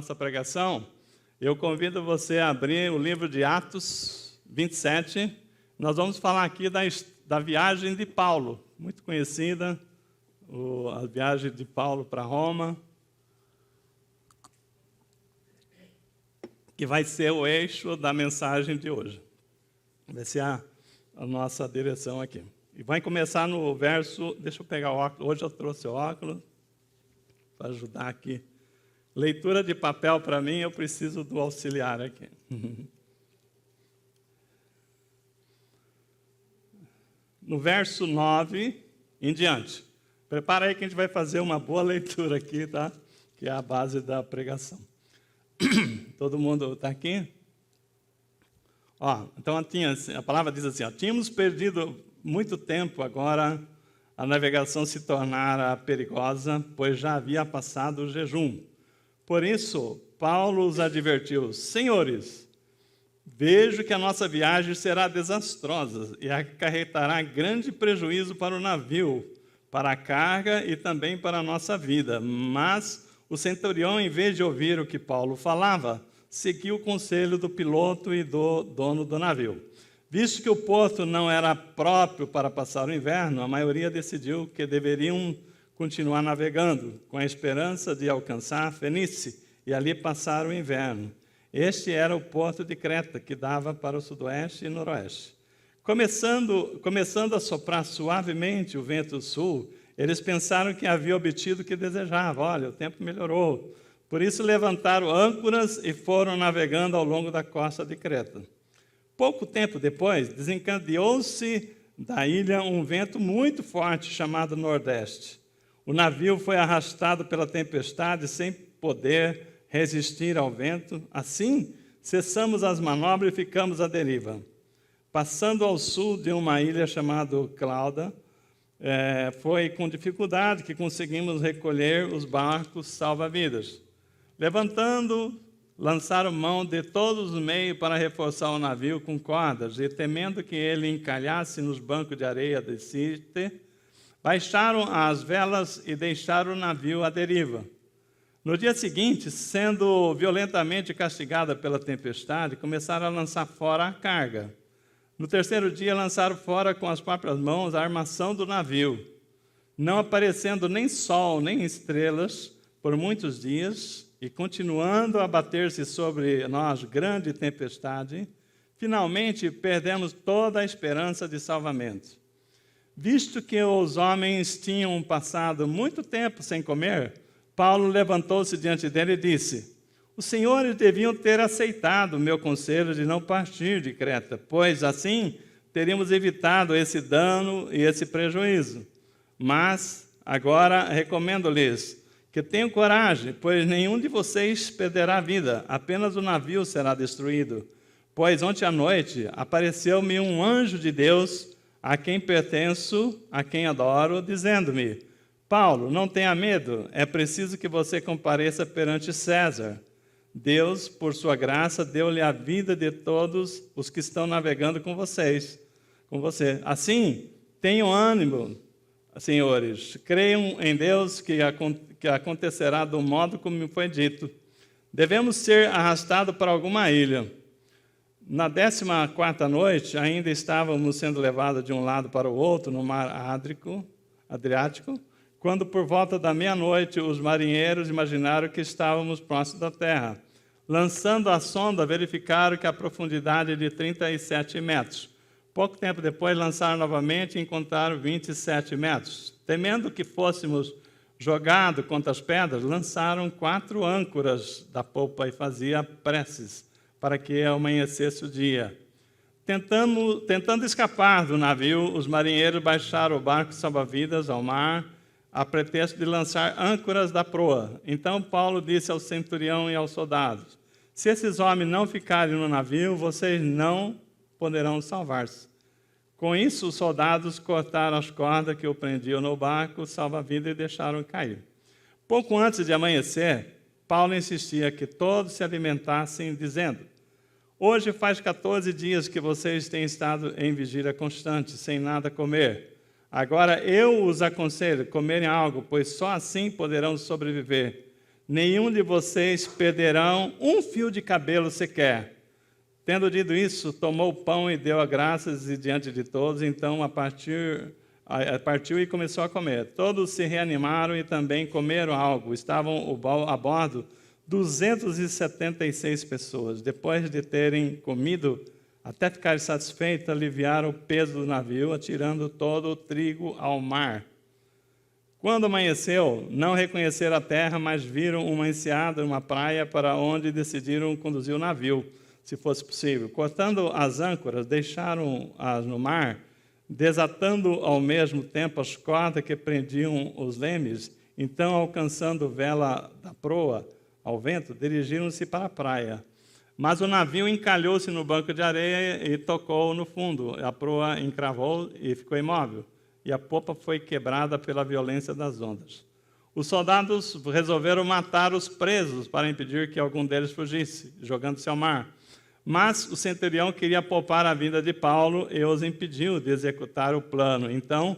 nossa pregação, eu convido você a abrir o livro de Atos 27. Nós vamos falar aqui da viagem de Paulo, muito conhecida, a viagem de Paulo para Roma, que vai ser o eixo da mensagem de hoje. Vai ser a nossa direção aqui. E vai começar no verso, deixa eu pegar o óculos, hoje eu trouxe o óculos, para ajudar aqui. Leitura de papel para mim, eu preciso do auxiliar aqui. No verso 9 em diante. Prepara aí que a gente vai fazer uma boa leitura aqui, tá? Que é a base da pregação. Todo mundo está aqui? Ó, então, a palavra diz assim, ó, tínhamos perdido muito tempo, agora a navegação se tornara perigosa, pois já havia passado o jejum. Por isso, Paulo os advertiu, senhores, vejo que a nossa viagem será desastrosa e acarretará grande prejuízo para o navio, para a carga e também para a nossa vida. Mas o centurião, em vez de ouvir o que Paulo falava, seguiu o conselho do piloto e do dono do navio. Visto que o porto não era próprio para passar o inverno, a maioria decidiu que deveriam continuar navegando, com a esperança de alcançar Fenícia e ali passar o inverno. Este era o porto de Creta, que dava para o sudoeste e noroeste. Começando a soprar suavemente o vento sul, eles pensaram que havia obtido o que desejavam. Olha, o tempo melhorou. Por isso levantaram âncoras e foram navegando ao longo da costa de Creta. Pouco tempo depois, desencadeou-se da ilha um vento muito forte chamado Nordeste. O navio foi arrastado pela tempestade sem poder resistir ao vento. Assim, cessamos as manobras e ficamos à deriva. Passando ao sul de uma ilha chamada Clauda, foi com dificuldade que conseguimos recolher os barcos salva-vidas. Levantando, lançaram mão de todos os meios para reforçar o navio com cordas, e temendo que ele encalhasse nos bancos de areia de Sirte, baixaram as velas e deixaram o navio à deriva. No dia seguinte, sendo violentamente castigada pela tempestade, começaram a lançar fora a carga. No terceiro dia, lançaram fora com as próprias mãos a armação do navio. Não aparecendo nem sol nem estrelas por muitos dias, e continuando a bater-se sobre nós grande tempestade, finalmente perdemos toda a esperança de salvamento. Visto que os homens tinham passado muito tempo sem comer, Paulo levantou-se diante dele e disse, os senhores deviam ter aceitado o meu conselho de não partir de Creta, pois assim teríamos evitado esse dano e esse prejuízo. Mas agora recomendo-lhes que tenham coragem, pois nenhum de vocês perderá a vida, apenas o navio será destruído. Pois ontem à noite apareceu-me um anjo de Deus, a quem pertenço, a quem adoro, dizendo-me, Paulo, não tenha medo, é preciso que você compareça perante César. Deus, por sua graça, deu-lhe a vida de todos os que estão navegando com você. Assim, tenham ânimo, senhores, creiam em Deus que acontecerá do modo como me foi dito. Devemos ser arrastados para alguma ilha. Na 14ª noite, ainda estávamos sendo levados de um lado para o outro, no mar Adriático, quando por volta da meia-noite os marinheiros imaginaram que estávamos próximos da terra. Lançando a sonda, verificaram que a profundidade é de 37 metros. Pouco tempo depois, lançaram novamente e encontraram 27 metros. Temendo que fôssemos jogados contra as pedras, lançaram 4 âncoras da popa e faziam preces para que amanhecesse o dia. Tentando escapar do navio, os marinheiros baixaram o barco salva-vidas ao mar, a pretexto de lançar âncoras da proa. Então Paulo disse ao centurião e aos soldados, se esses homens não ficarem no navio, vocês não poderão salvar-se. Com isso, os soldados cortaram as cordas que o prendiam no barco, salva-vidas, e deixaram cair. Pouco antes de amanhecer, Paulo insistia que todos se alimentassem, dizendo, hoje faz 14 dias que vocês têm estado em vigília constante, sem nada comer. Agora eu os aconselho a comerem algo, pois só assim poderão sobreviver. nenhum de vocês perderão um fio de cabelo sequer. Tendo dito isso, tomou o pão e deu as graças diante de todos, então partiu e começou a comer. Todos se reanimaram e também comeram algo. Estavam a bordo 276 pessoas. Depois de terem comido, até ficarem satisfeitos, aliviaram o peso do navio, atirando todo o trigo ao mar. Quando amanheceu, não reconheceram a terra, mas viram uma enseada, uma praia, para onde decidiram conduzir o navio, se fosse possível. Cortando as âncoras, deixaram-as no mar, desatando ao mesmo tempo as cordas que prendiam os lemes. Então, alcançando vela da proa ao vento, dirigiram-se para a praia. Mas o navio encalhou-se no banco de areia e tocou no fundo. A proa encravou e ficou imóvel, e a popa foi quebrada pela violência das ondas. Os soldados resolveram matar os presos para impedir que algum deles fugisse, jogando-se ao mar. Mas o centurião queria poupar a vida de Paulo e os impediu de executar o plano. Então,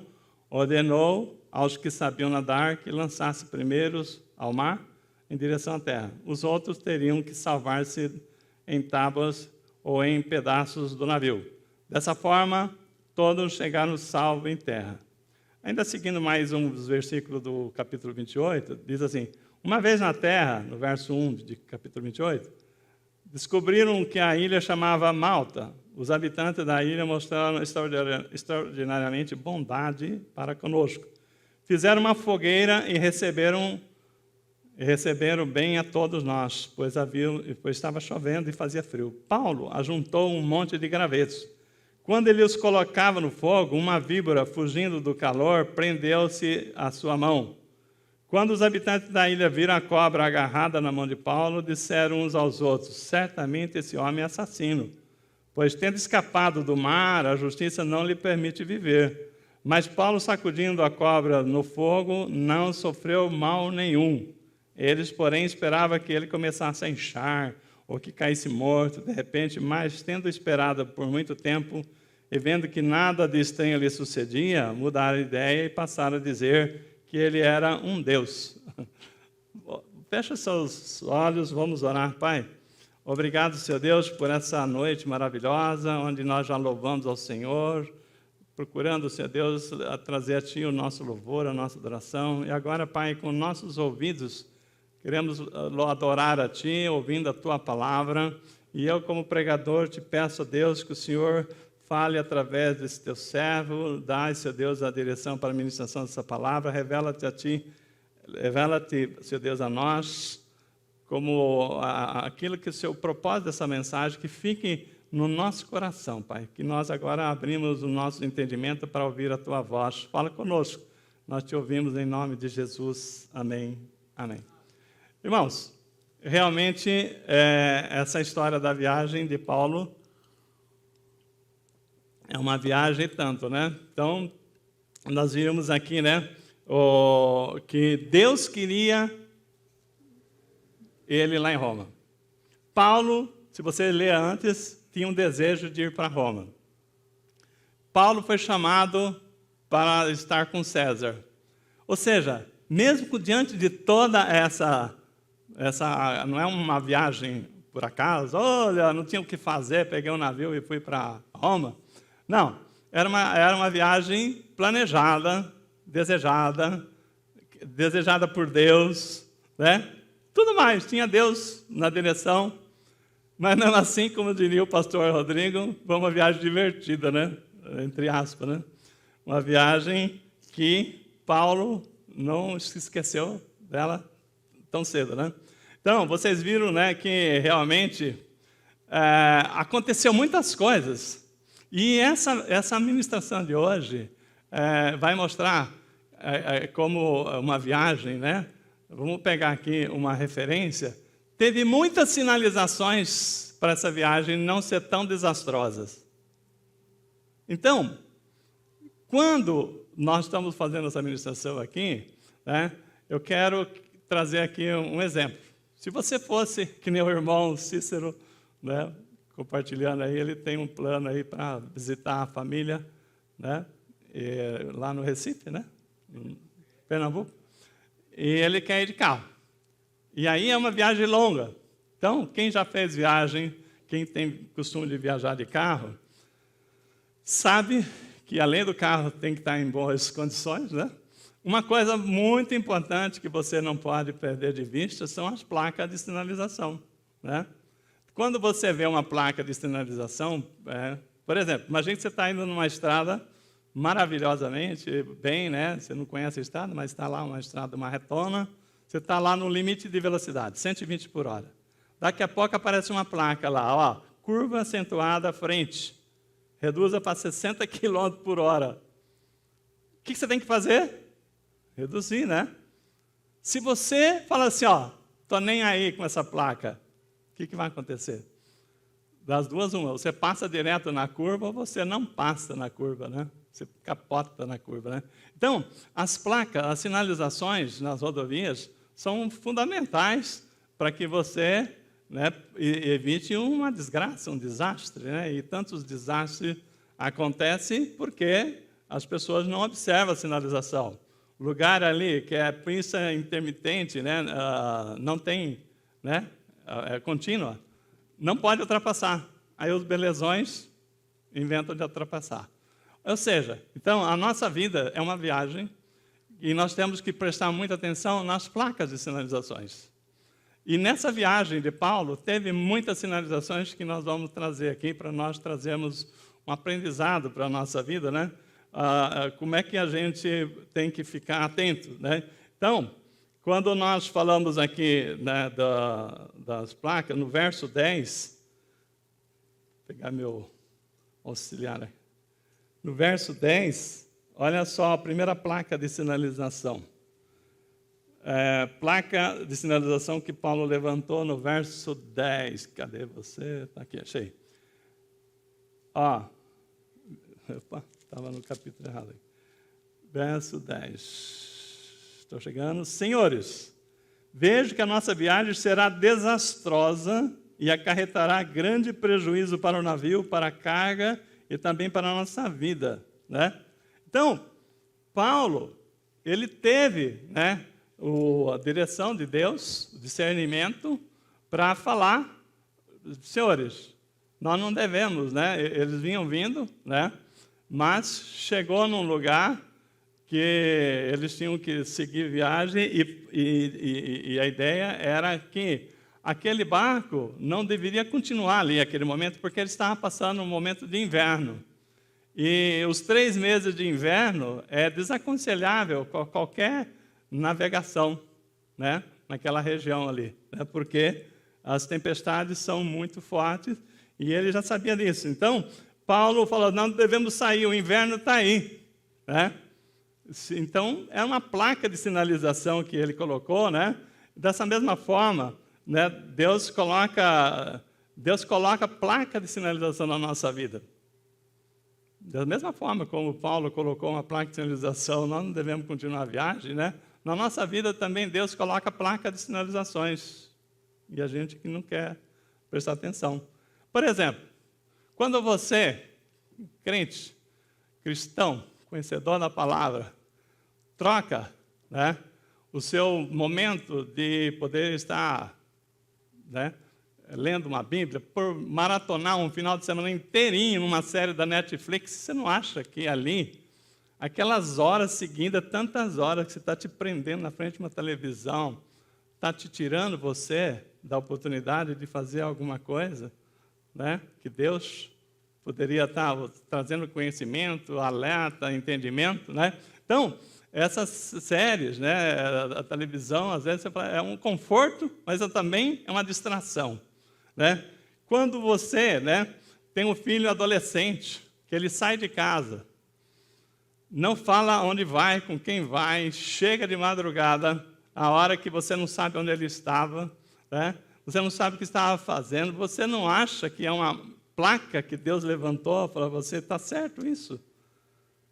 ordenou aos que sabiam nadar que lançassem primeiros ao mar em direção à terra. Os outros teriam que salvar-se em tábuas ou em pedaços do navio. Dessa forma, todos chegaram salvos em terra. Ainda seguindo mais um dos versículos do capítulo 28, diz assim: uma vez na terra, no verso 1 de capítulo 28, descobriram que a ilha chamava Malta. Os habitantes da ilha mostraram extraordinariamente bondade para conosco. Fizeram uma fogueira e receberam bem a todos nós, pois estava chovendo e fazia frio. Paulo ajuntou um monte de gravetos. Quando ele os colocava no fogo, uma víbora, fugindo do calor, prendeu-se à sua mão. Quando os habitantes da ilha viram a cobra agarrada na mão de Paulo, disseram uns aos outros: certamente esse homem é assassino, pois, tendo escapado do mar, a justiça não lhe permite viver. Mas Paulo, sacudindo a cobra no fogo, não sofreu mal nenhum. Eles, porém, esperavam que ele começasse a inchar ou que caísse morto. De repente, mas tendo esperado por muito tempo e vendo que nada de estranho lhe sucedia, mudaram a ideia e passaram a dizer que ele era um Deus. Fecha seus olhos, vamos orar. Pai, obrigado, Senhor Deus, por essa noite maravilhosa, onde nós já louvamos ao Senhor, procurando, Senhor Deus, trazer a Ti o nosso louvor, a nossa adoração. E agora, Pai, com nossos ouvidos, queremos adorar a Ti, ouvindo a Tua palavra. E eu, como pregador, te peço a Deus que o Senhor fale através desse Teu servo, dá, Senhor Deus, a direção para a ministração dessa palavra. Revela-te a Ti, revela-te, Senhor Deus, a nós, como aquilo que o Seu propósito dessa mensagem, que fique no nosso coração, Pai. Que nós agora abrimos o nosso entendimento para ouvir a Tua voz. Fala conosco. Nós Te ouvimos em nome de Jesus. Amém. Amém. Irmãos, realmente, essa história da viagem de Paulo é uma viagem e tanto, né? Então, nós vimos aqui, né, que Deus queria ele lá em Roma. Paulo, se você ler antes, tinha um desejo de ir para Roma. Paulo foi chamado para estar com César. Ou seja, mesmo diante de toda essa não é uma viagem por acaso, olha, não tinha o que fazer, peguei um navio e fui para Roma. Não, era uma viagem planejada, desejada por Deus, né? Tudo mais, tinha Deus na direção, mas mesmo assim, como diria o pastor Rodrigo, foi uma viagem divertida, né? Entre aspas, né? Uma viagem que Paulo não se esqueceu dela tão cedo, né? Então, vocês viram, né, que realmente aconteceu muitas coisas. E essa ministração de hoje vai mostrar como uma viagem, né? Vamos pegar aqui uma referência. Teve muitas sinalizações para essa viagem não ser tão desastrosas. Então, quando nós estamos fazendo essa ministração aqui, né, eu quero trazer aqui um exemplo. Se você fosse, que nem o irmão Cícero, né, compartilhando aí, ele tem um plano aí para visitar a família, né, lá no Recife, né, em Pernambuco, e ele quer ir de carro. E aí é uma viagem longa. Então, quem já fez viagem, quem tem costume de viajar de carro, sabe que além do carro tem que estar em boas condições, né? Uma coisa muito importante que você não pode perder de vista são as placas de sinalização, né? Quando você vê uma placa de sinalização, por exemplo, imagine que você está indo numa estrada maravilhosamente bem, né? Você não conhece a estrada, mas está lá uma estrada marretona, você está lá no limite de velocidade, 120 por hora. Daqui a pouco aparece uma placa lá, ó, curva acentuada à frente, reduza para 60 km por hora. O que você tem que fazer? Reduzir, né? Se você fala assim, ó, estou nem aí com essa placa, o que vai acontecer? Das duas, uma, você passa direto na curva ou você não passa na curva, né? Você capota na curva, né? Então, as placas, as sinalizações nas rodovias são fundamentais para que você, né, evite uma desgraça, um desastre, né? E tantos desastres acontecem porque as pessoas não observam a sinalização. O lugar ali que é pista intermitente, né, não tem, né, é contínua, não pode ultrapassar. Aí os belezões inventam de ultrapassar. Ou seja, então a nossa vida é uma viagem e nós temos que prestar muita atenção nas placas de sinalizações. E nessa viagem de Paulo, teve muitas sinalizações que nós vamos trazer aqui para nós trazermos um aprendizado para a nossa vida, né? Como é que a gente tem que ficar atento, né? Então, quando nós falamos aqui, né, das placas, no verso 10, vou pegar meu auxiliar aqui. No verso 10, olha só a primeira placa de sinalização. Placa de sinalização que Paulo levantou no verso 10. Cadê você? Está aqui, achei. Ó, opa, estava no capítulo errado. Verso 10. Estou chegando. Senhores, vejo que a nossa viagem será desastrosa e acarretará grande prejuízo para o navio, para a carga e também para a nossa vida, né? Então, Paulo, ele teve, né, a direção de Deus, o discernimento, para falar, senhores, nós não devemos, né? Eles vinham vindo, né? Mas chegou num lugar que eles tinham que seguir viagem e a ideia era que aquele barco não deveria continuar ali naquele momento, porque ele estava passando um momento de inverno. E os 3 meses de inverno é desaconselhável qualquer navegação, né, naquela região ali, né, porque as tempestades são muito fortes e ele já sabia disso. Então, Paulo falou, não devemos sair, o inverno está aí, né? Então, é uma placa de sinalização que ele colocou, né? Dessa mesma forma, né, Deus coloca placa de sinalização na nossa vida. Da mesma forma como Paulo colocou uma placa de sinalização, nós não devemos continuar a viagem, né? Na nossa vida também Deus coloca placa de sinalizações. E a gente que não quer prestar atenção. Por exemplo, quando você, crente, cristão, conhecedor da palavra, troca, né, o seu momento de poder estar, né, lendo uma Bíblia, por maratonar um final de semana inteirinho numa série da Netflix, você não acha que ali, aquelas horas seguidas, tantas horas que você está te prendendo na frente de uma televisão, está te tirando você da oportunidade de fazer alguma coisa, né, que Deus poderia estar trazendo conhecimento, alerta, entendimento, né? Então, essas séries, né, a televisão, às vezes, você fala, é um conforto, mas também é uma distração, né? Quando você, né, tem um filho adolescente, que ele sai de casa, não fala onde vai, com quem vai, chega de madrugada, a hora que você não sabe onde ele estava, né? Você não sabe o que estava fazendo, você não acha que é uma placa que Deus levantou para você, está certo isso?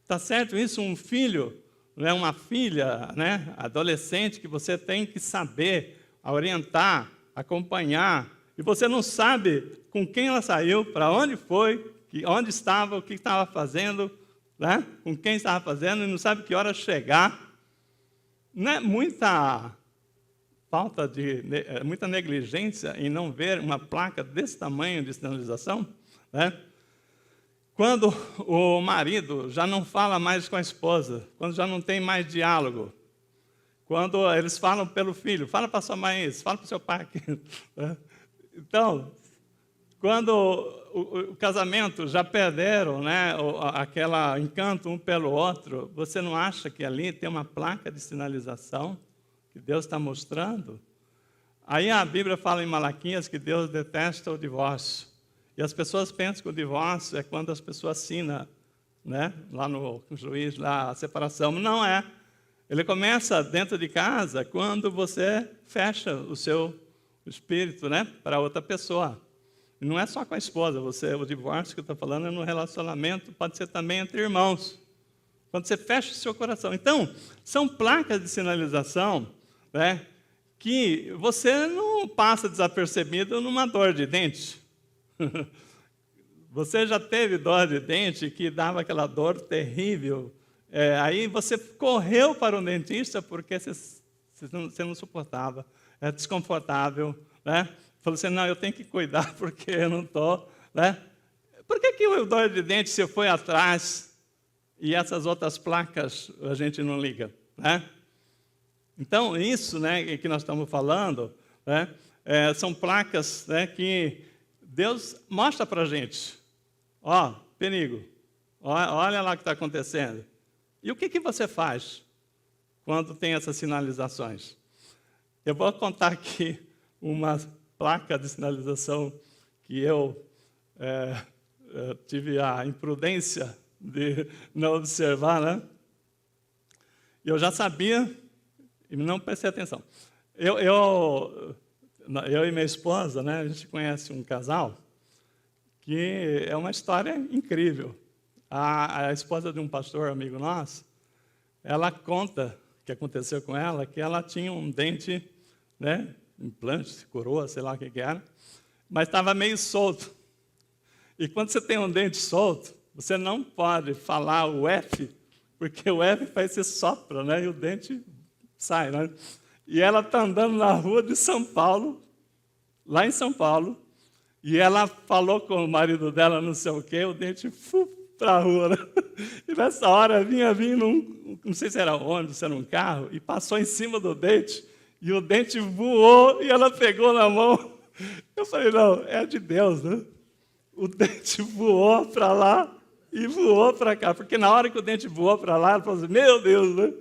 Está certo isso? Um filho, né, uma filha, né, adolescente, que você tem que saber orientar, acompanhar, e você não sabe com quem ela saiu, para onde foi, onde estava, o que estava fazendo, né, com quem estava fazendo, e não sabe que hora chegar. Não é muita muita negligência em não ver uma placa desse tamanho de sinalização, né? Quando o marido já não fala mais com a esposa, quando já não tem mais diálogo, quando eles falam pelo filho, fala para sua mãe isso, fala para o seu pai aquilo. Né? Então, quando o casamento já perderam, né, aquele encanto um pelo outro, você não acha que ali tem uma placa de sinalização que Deus está mostrando? Aí a Bíblia fala em Malaquias que Deus detesta o divórcio. E as pessoas pensam que o divórcio é quando as pessoas assinam, né, lá no juiz, lá, a separação. Não é. Ele começa dentro de casa quando você fecha o seu espírito, né, para outra pessoa. E não é só com a esposa. O divórcio que eu estou falando é no relacionamento, pode ser também entre irmãos. Quando você fecha o seu coração. Então, são placas de sinalização, né, que você não passa desapercebido numa dor de dente. Você já teve dor de dente que dava aquela dor terrível? Aí você correu para o dentista porque você não suportava, é desconfortável, né? Falou assim, não, eu tenho que cuidar porque eu não estou, né? Por que o dor de dente se foi atrás e essas outras placas a gente não liga, né? Então, isso, né, que nós estamos falando, né, são placas, né, que Deus mostra para a gente. Ó, perigo, olha lá o que está acontecendo. E o que você faz quando tem essas sinalizações? Eu vou contar aqui uma placa de sinalização que eu tive a imprudência de não observar, né? Eu já sabia e não prestei atenção. Eu e minha esposa, né, a gente conhece um casal que é uma história incrível. A esposa de um pastor amigo nosso, ela conta o que aconteceu com ela, que ela tinha um dente, né, implante, coroa, sei lá o que era, mas estava meio solto. E quando você tem um dente solto, você não pode falar o F, porque o F faz você sopra, né, e o dente sai, né? E ela está andando na rua de São Paulo, lá em São Paulo, e ela falou com o marido dela, não sei o quê, o dente para a rua. Né? E nessa hora vinha não sei se era ônibus, se era um carro, e passou em cima do dente, e o dente voou, e ela pegou na mão. Eu falei, não, é de Deus, né? O dente voou para lá e voou para cá, porque na hora que o dente voou para lá, ela falou assim, meu Deus, né?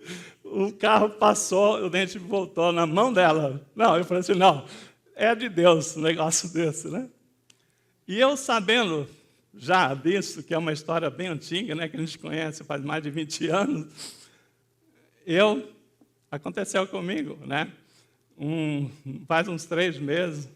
O carro passou, o dente voltou na mão dela. Não, eu falei assim, não, é de Deus um negócio desse, né? E eu sabendo já disso, que é uma história bem antiga, né, que a gente conhece faz mais de 20 anos, aconteceu comigo, né? Faz uns 3 meses,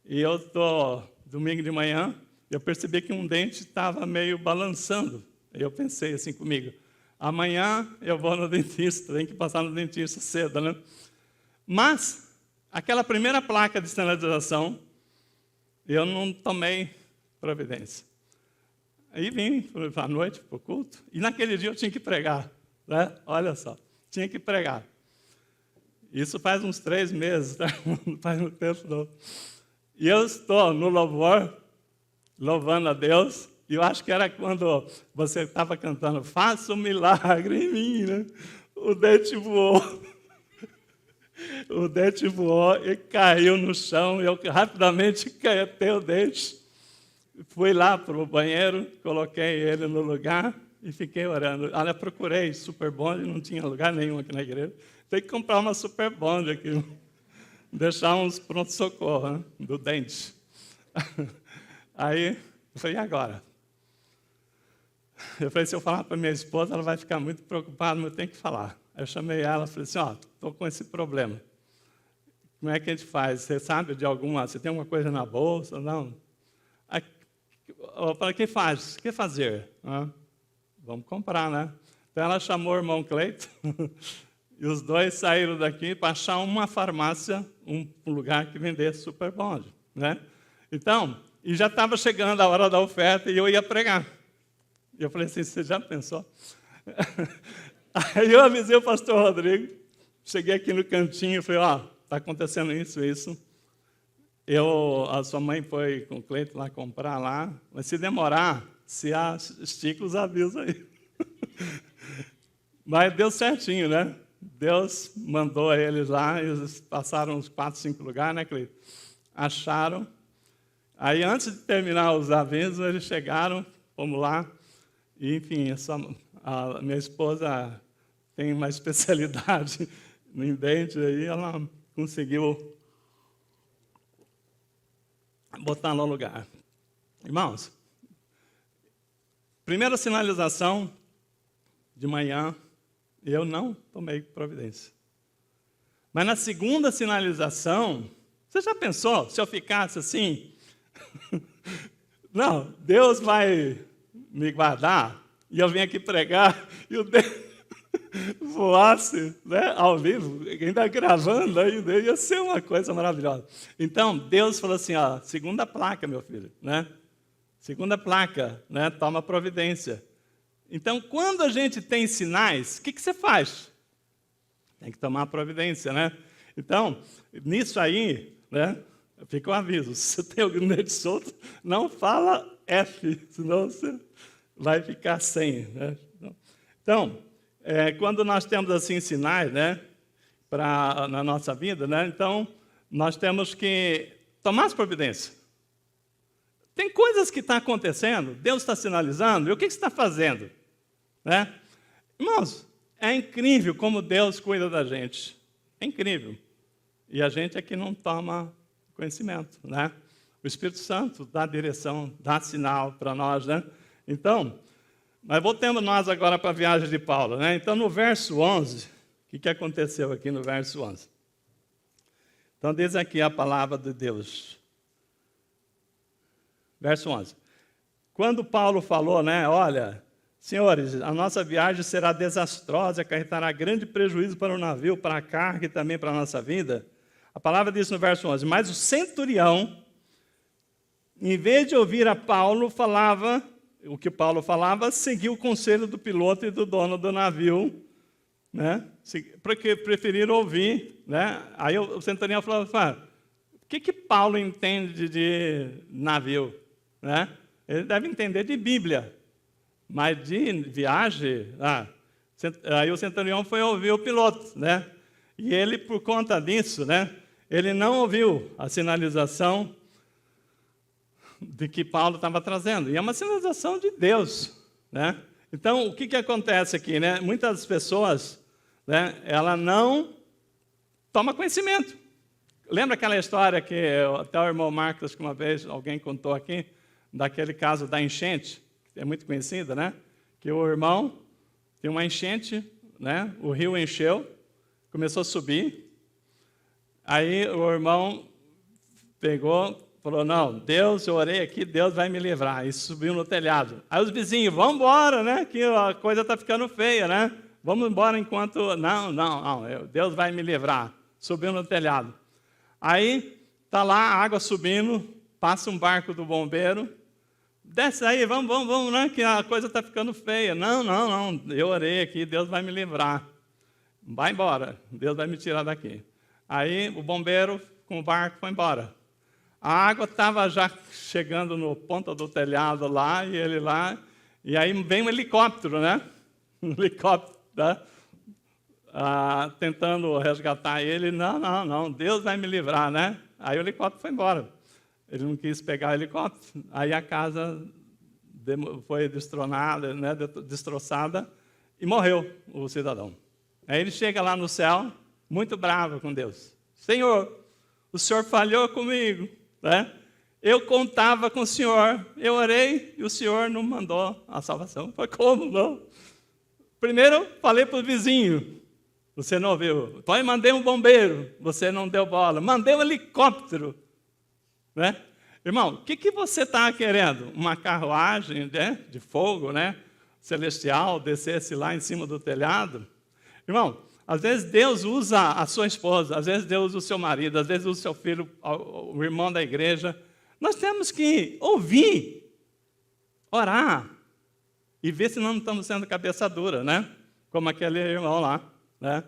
e eu estou, domingo de manhã, eu percebi que um dente estava meio balançando. Eu pensei assim comigo, amanhã eu vou no dentista, tenho que passar no dentista cedo, né? Mas, aquela primeira placa de sinalização, eu não tomei providência. Aí vim à noite para o culto, e naquele dia eu tinha que pregar, né? Olha só, tinha que pregar. Isso faz uns 3 meses, né? Não faz muito tempo não. E eu estou no louvor, louvando a Deus, e eu acho que era quando você estava cantando, faça um milagre em mim, né? O dente voou. O dente voou e caiu no chão. Eu rapidamente catei o dente. Fui lá para o banheiro, coloquei ele no lugar e fiquei orando. Olha, procurei Super Bond, não tinha lugar nenhum aqui na igreja. Tem que comprar uma Super Bond aqui. Deixar uns pronto-socorro, né, do dente. Aí, eu falei, e agora? Eu falei, se eu falar para minha esposa, ela vai ficar muito preocupada, mas eu tenho que falar. Aí eu chamei ela e falei assim, ó, estou com esse problema. Como é que a gente faz? Você sabe de alguma, você tem alguma coisa na bolsa? Não. Aí, eu falei, o que faz? O que fazer? Ah, vamos comprar, né? Então ela chamou o irmão Cleito, e os dois saíram daqui para achar uma farmácia, um lugar que vendesse Super Bond, né? Então, e já estava chegando a hora da oferta e eu ia pregar. E eu falei assim, você já pensou? Aí eu avisei o pastor Rodrigo, cheguei aqui no cantinho e falei, ó, está acontecendo isso. A sua mãe foi com o Cleito lá comprar lá, mas se demorar, se estica os avisos aí. Mas deu certinho, né? Deus mandou eles lá, eles passaram uns 4, 5 lugares, né, Cleito? Acharam. Aí, antes de terminar os avisos, eles chegaram, fomos lá, e, enfim, a minha esposa tem uma especialidade em dente, aí ela conseguiu botar no lugar. Irmãos, primeira sinalização de manhã, eu não tomei providência. Mas na segunda sinalização, você já pensou se eu ficasse assim? Não, Deus vai me guardar e eu vim aqui pregar e o Deus voasse, né, ao vivo, ainda gravando, ainda ia ser uma coisa maravilhosa. Então, Deus falou assim, ó, segunda placa, meu filho, né? Segunda placa, né, toma providência. Então, quando a gente tem sinais, o que você faz? Tem que tomar providência, né? Então, nisso aí, né, fica um aviso, se você tem algum dente solto, não fala F, senão você vai ficar sem, né? Então, quando nós temos assim sinais, né, na nossa vida, né, então nós temos que tomar as providências. Tem coisas que estão acontecendo, Deus está sinalizando, e o que você está fazendo? Né? Irmãos, é incrível como Deus cuida da gente. É incrível. E a gente é que não toma conhecimento, né? O Espírito Santo dá direção, dá sinal para nós, né? Então, mas voltemos nós agora para a viagem de Paulo, né? Então, no verso 11, o que aconteceu aqui no verso 11? Então, diz aqui a palavra de Deus. Verso 11. Quando Paulo falou, né? Olha, senhores, a nossa viagem será desastrosa, acarretará grande prejuízo para o navio, para a carga e também para a nossa vida. A palavra diz no verso 11, mas o centurião, em vez de ouvir a Paulo, o que Paulo falava, seguiu o conselho do piloto e do dono do navio, né? Porque preferiram ouvir, né? Aí o centurião falou, o que Paulo entende de navio? Né? Ele deve entender de Bíblia, mas de viagem, aí o centurião foi ouvir o piloto, né? E ele, por conta disso, né, ele não ouviu a sinalização de que Paulo estava trazendo. E é uma sinalização de Deus, né? Então, o que acontece aqui, né? Muitas pessoas, né, ela não toma conhecimento. Lembra aquela história que até o irmão Marcos, que uma vez alguém contou aqui, daquele caso da enchente, que é muito conhecida, né? Que o irmão tem uma enchente, né? O rio encheu, começou a subir. Aí o irmão pegou, falou, não, Deus, eu orei aqui, Deus vai me livrar. E subiu no telhado. Aí os vizinhos, vamos embora, né? Que a coisa está ficando feia, né? Vamos embora enquanto... Não, Deus vai me livrar. Subiu no telhado. Aí está lá a água subindo, passa um barco do bombeiro, desce aí, vamos, né, que a coisa está ficando feia. Não, eu orei aqui, Deus vai me livrar. Vai embora, Deus vai me tirar daqui. Aí o bombeiro com o barco foi embora. A água estava já chegando no ponta do telhado lá, e ele lá, e aí vem um helicóptero, né? Um helicóptero, né? Tentando resgatar ele. Não, Deus vai me livrar, né? Aí o helicóptero foi embora. Ele não quis pegar o helicóptero. Aí a casa foi destronada, né, destroçada, e morreu o cidadão. Aí ele chega lá no céu, muito bravo com Deus. Senhor, o Senhor falhou comigo, né? Eu contava com o Senhor, eu orei e o Senhor não mandou a salvação. Foi como, não? Primeiro, falei para o vizinho, você não ouviu. Depois mandei um bombeiro, você não deu bola. Mandei um helicóptero, né? Irmão, o que você está querendo? Uma carruagem, né, de fogo, né, celestial, descesse lá em cima do telhado? Irmão, às vezes Deus usa a sua esposa, às vezes Deus usa o seu marido, às vezes usa o seu filho, o irmão da igreja. Nós temos que ouvir, orar e ver se não estamos sendo cabeça dura, né? Como aquele irmão lá, né?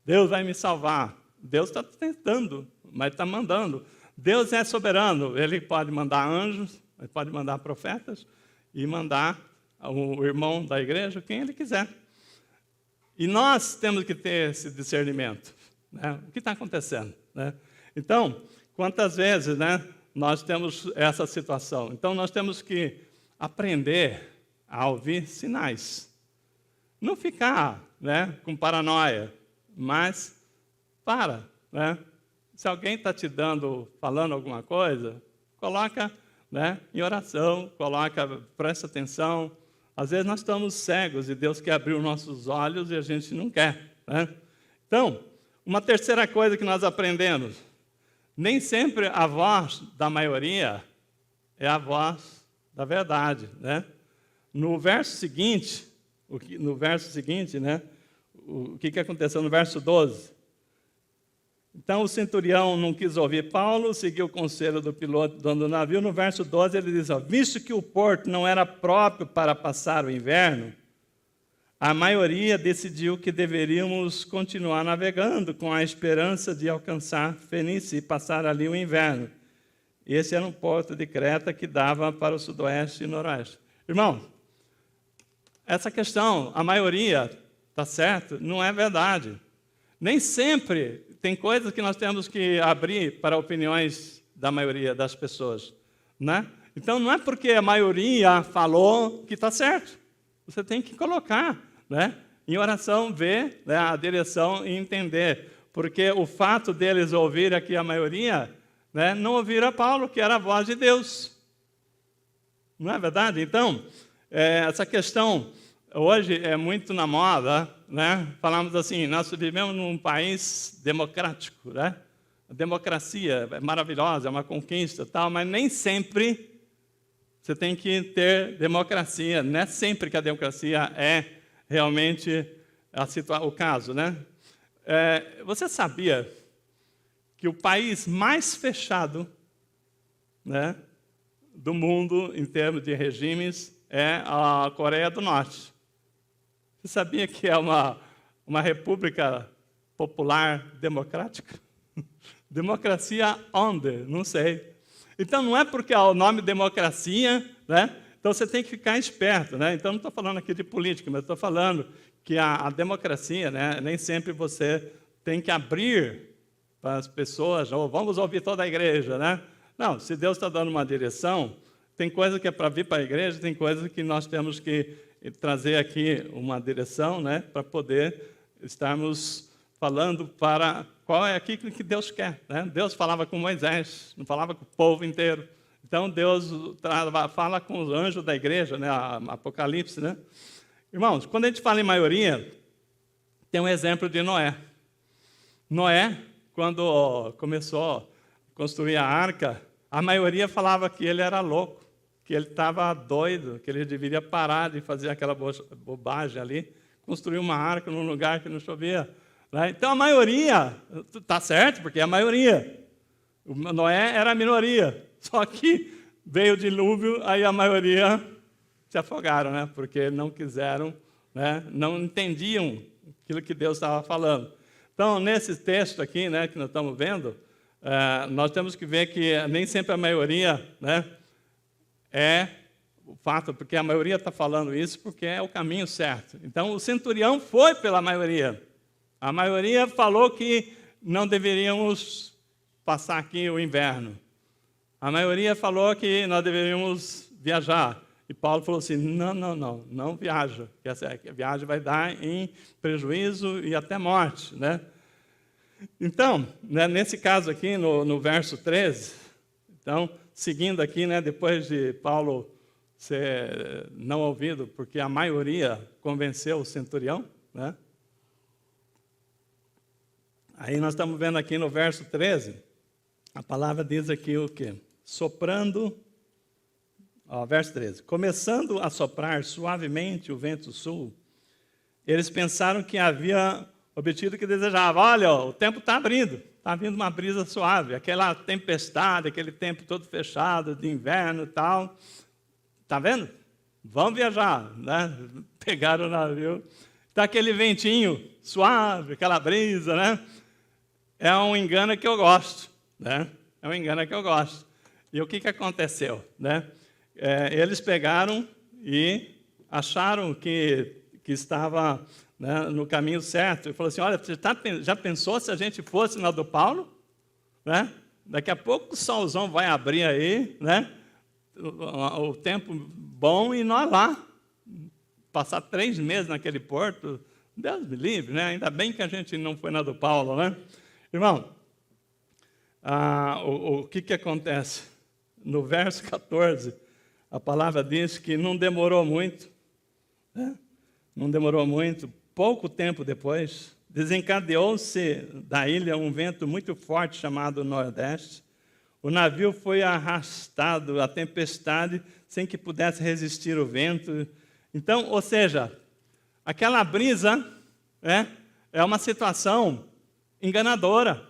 Deus vai me salvar. Deus está tentando, mas está mandando. Deus é soberano, Ele pode mandar anjos, Ele pode mandar profetas e mandar o irmão da igreja, quem Ele quiser. E nós temos que ter esse discernimento, né? O que está acontecendo, né? Então, quantas vezes, né, nós temos essa situação? Então, nós temos que aprender a ouvir sinais. Não ficar, né, com paranoia, mas né? Se alguém está te falando alguma coisa, coloca, né, em oração, presta atenção. Às vezes nós estamos cegos e Deus quer abrir os nossos olhos e a gente não quer, né? Então, uma terceira coisa que nós aprendemos, nem sempre a voz da maioria é a voz da verdade, né? No verso seguinte, né, o que aconteceu no verso 12? Então, o centurião não quis ouvir Paulo, seguiu o conselho do piloto do dono do navio. No verso 12, ele diz, visto que o porto não era próprio para passar o inverno, a maioria decidiu que deveríamos continuar navegando com a esperança de alcançar Fenícia e passar ali o inverno. Esse era um porto de Creta que dava para o sudoeste e noroeste. Irmão, essa questão, a maioria, está certo? Não é verdade. Nem sempre tem coisas que nós temos que abrir para opiniões da maioria das pessoas, né? Então, não é porque a maioria falou que está certo. Você tem que colocar, né, em oração, ver, né, a direção e entender. Porque o fato deles ouvir aqui a maioria, né, não ouviram a Paulo, que era a voz de Deus. Não é verdade? Então, essa questão hoje é muito na moda, né? Falamos assim, nós vivemos num país democrático, né? A democracia é maravilhosa, é uma conquista, tal, mas nem sempre você tem que ter democracia. Não é sempre que a democracia é realmente o caso, né? Você sabia que o país mais fechado, né, do mundo em termos de regimes é a Coreia do Norte? Você sabia que é uma república popular democrática? Democracia onde? Não sei. Então, não é porque há o nome democracia, né? Então, você tem que ficar esperto, né? Então, não estou falando aqui de política, mas estou falando que a democracia, né, nem sempre você tem que abrir para as pessoas, ou vamos ouvir toda a igreja, né? Não, se Deus está dando uma direção, tem coisa que é para vir para a igreja, tem coisa que nós temos que trazer aqui uma direção, né, para poder estarmos falando para qual é aquilo que Deus quer, né? Deus falava com Moisés, não falava com o povo inteiro. Então, Deus fala com os anjos da igreja, né, Apocalipse, né? Irmãos, quando a gente fala em maioria, tem um exemplo de Noé. Noé, quando começou a construir a arca, a maioria falava que ele era louco, que ele estava doido, que ele deveria parar de fazer aquela bobagem ali, construir uma arca num lugar que não chovia, né? Então, a maioria, está certo, porque é a maioria. O Noé era a minoria, só que veio o dilúvio, aí a maioria se afogaram, né? Porque não quiseram, né? Não entendiam aquilo que Deus estava falando. Então, nesse texto aqui, né, que nós estamos vendo, nós temos que ver que nem sempre a maioria, né, é o fato, porque a maioria está falando isso porque é o caminho certo. Então, o centurião foi pela maioria. A maioria falou que não deveríamos passar aqui o inverno. A maioria falou que nós deveríamos viajar. E Paulo falou assim, não viaja, que essa viagem vai dar em prejuízo e até morte, né? Então, né, nesse caso aqui, no verso 13, então, seguindo aqui, né, depois de Paulo ser não ouvido, porque a maioria convenceu o centurião, né? Aí nós estamos vendo aqui no verso 13, a palavra diz aqui o quê? Soprando, verso 13. Começando a soprar suavemente o vento sul, eles pensaram que havia obtido o que desejavam. Olha, o tempo está abrindo, está vindo uma brisa suave, aquela tempestade, aquele tempo todo fechado de inverno e tal. Está vendo? Vamos viajar, né? Pegaram o navio. Está aquele ventinho suave, aquela brisa, né? é um engano que eu gosto, né? É um engano que eu gosto. E o que aconteceu, né? Eles pegaram e acharam que estava, né, no caminho certo. E falou assim, olha, você já pensou se a gente fosse na do Paulo? Né? Daqui a pouco o solzão vai abrir aí, né? O tempo bom, e nós lá, passar 3 meses naquele porto, Deus me livre, né? Ainda bem que a gente não foi na do Paulo, né? Irmão, o que acontece? No verso 14, a palavra diz que não demorou muito, né? Não demorou muito, pouco tempo depois, desencadeou-se da ilha um vento muito forte chamado Nordeste. O navio foi arrastado à tempestade sem que pudesse resistir o vento. Então, ou seja, aquela brisa, né, é uma situação enganadora,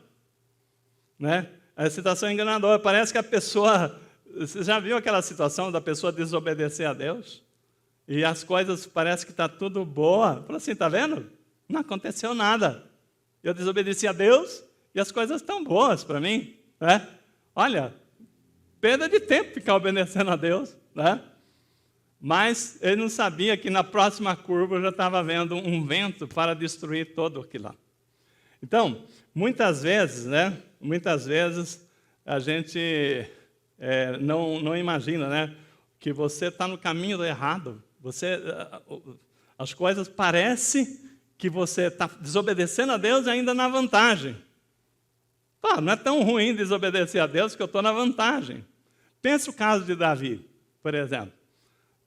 né? É uma situação enganadora. Parece que a pessoa... Você já viu aquela situação da pessoa desobedecer a Deus? E as coisas parece que está tudo boa. Fala assim, está vendo? Não aconteceu nada. Eu desobedeci a Deus e as coisas estão boas para mim, né? Olha, perda de tempo ficar obedecendo a Deus, né? Mas ele não sabia que na próxima curva já estava havendo um vento para destruir todo aquilo lá. Então, muitas vezes, né? Muitas vezes a gente não imagina, né? Que você está no caminho errado. As coisas parecem que você está desobedecendo a Deus ainda na vantagem. Não é tão ruim desobedecer a Deus que eu estou na vantagem. Pense o caso de Davi, por exemplo.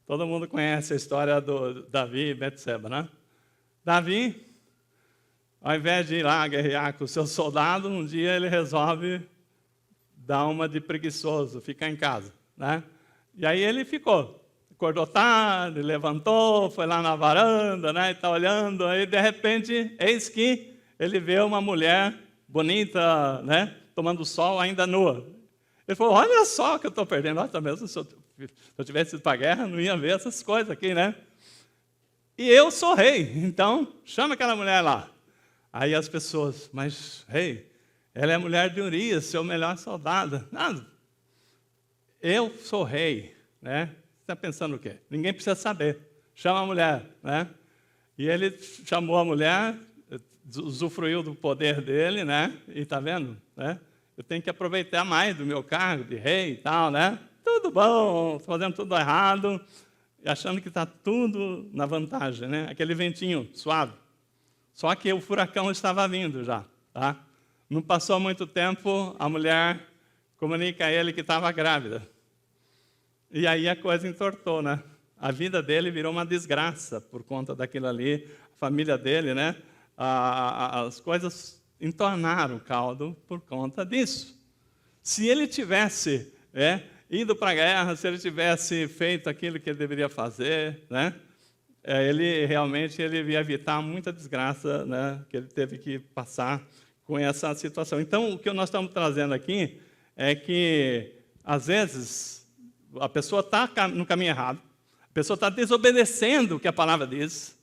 Todo mundo conhece a história do Davi e Betseba, né? Davi, ao invés de ir lá guerrear com o seu soldado, um dia ele resolve dar uma de preguiçoso, ficar em casa, né? E aí ele ficou. Acordou tarde, levantou, foi lá na varanda, né? E está olhando, aí de repente, eis que ele vê uma mulher bonita, né? Tomando sol ainda nua. Ele falou, olha só que eu estou perdendo. Nossa, mesmo se eu tivesse ido para a guerra, não ia ver essas coisas aqui, né? E eu sou rei, então chama aquela mulher lá. Aí as pessoas, mas rei, ela é a mulher de Urias, seu melhor soldado. Não, eu sou rei, né? Você está pensando o quê? Ninguém precisa saber. Chama a mulher, né? E ele chamou a mulher, usufruiu do poder dele, né? E está vendo, né? Eu tenho que aproveitar mais do meu cargo de rei e tal, né? Tudo bom, fazendo tudo errado, e achando que está tudo na vantagem, né? Aquele ventinho suave. Só que o furacão estava vindo já, tá? Não passou muito tempo, a mulher comunica a ele que estava grávida. E aí a coisa entortou, né? A vida dele virou uma desgraça por conta daquilo ali, a família dele, né? As coisas entornaram o caldo por conta disso. Se ele tivesse ido para a guerra, se ele tivesse feito aquilo que ele deveria fazer, né? Ele realmente ia evitar muita desgraça, né? Que ele teve que passar com essa situação. Então, o que nós estamos trazendo aqui é que, às vezes, a pessoa está no caminho errado, a pessoa está desobedecendo o que a palavra diz,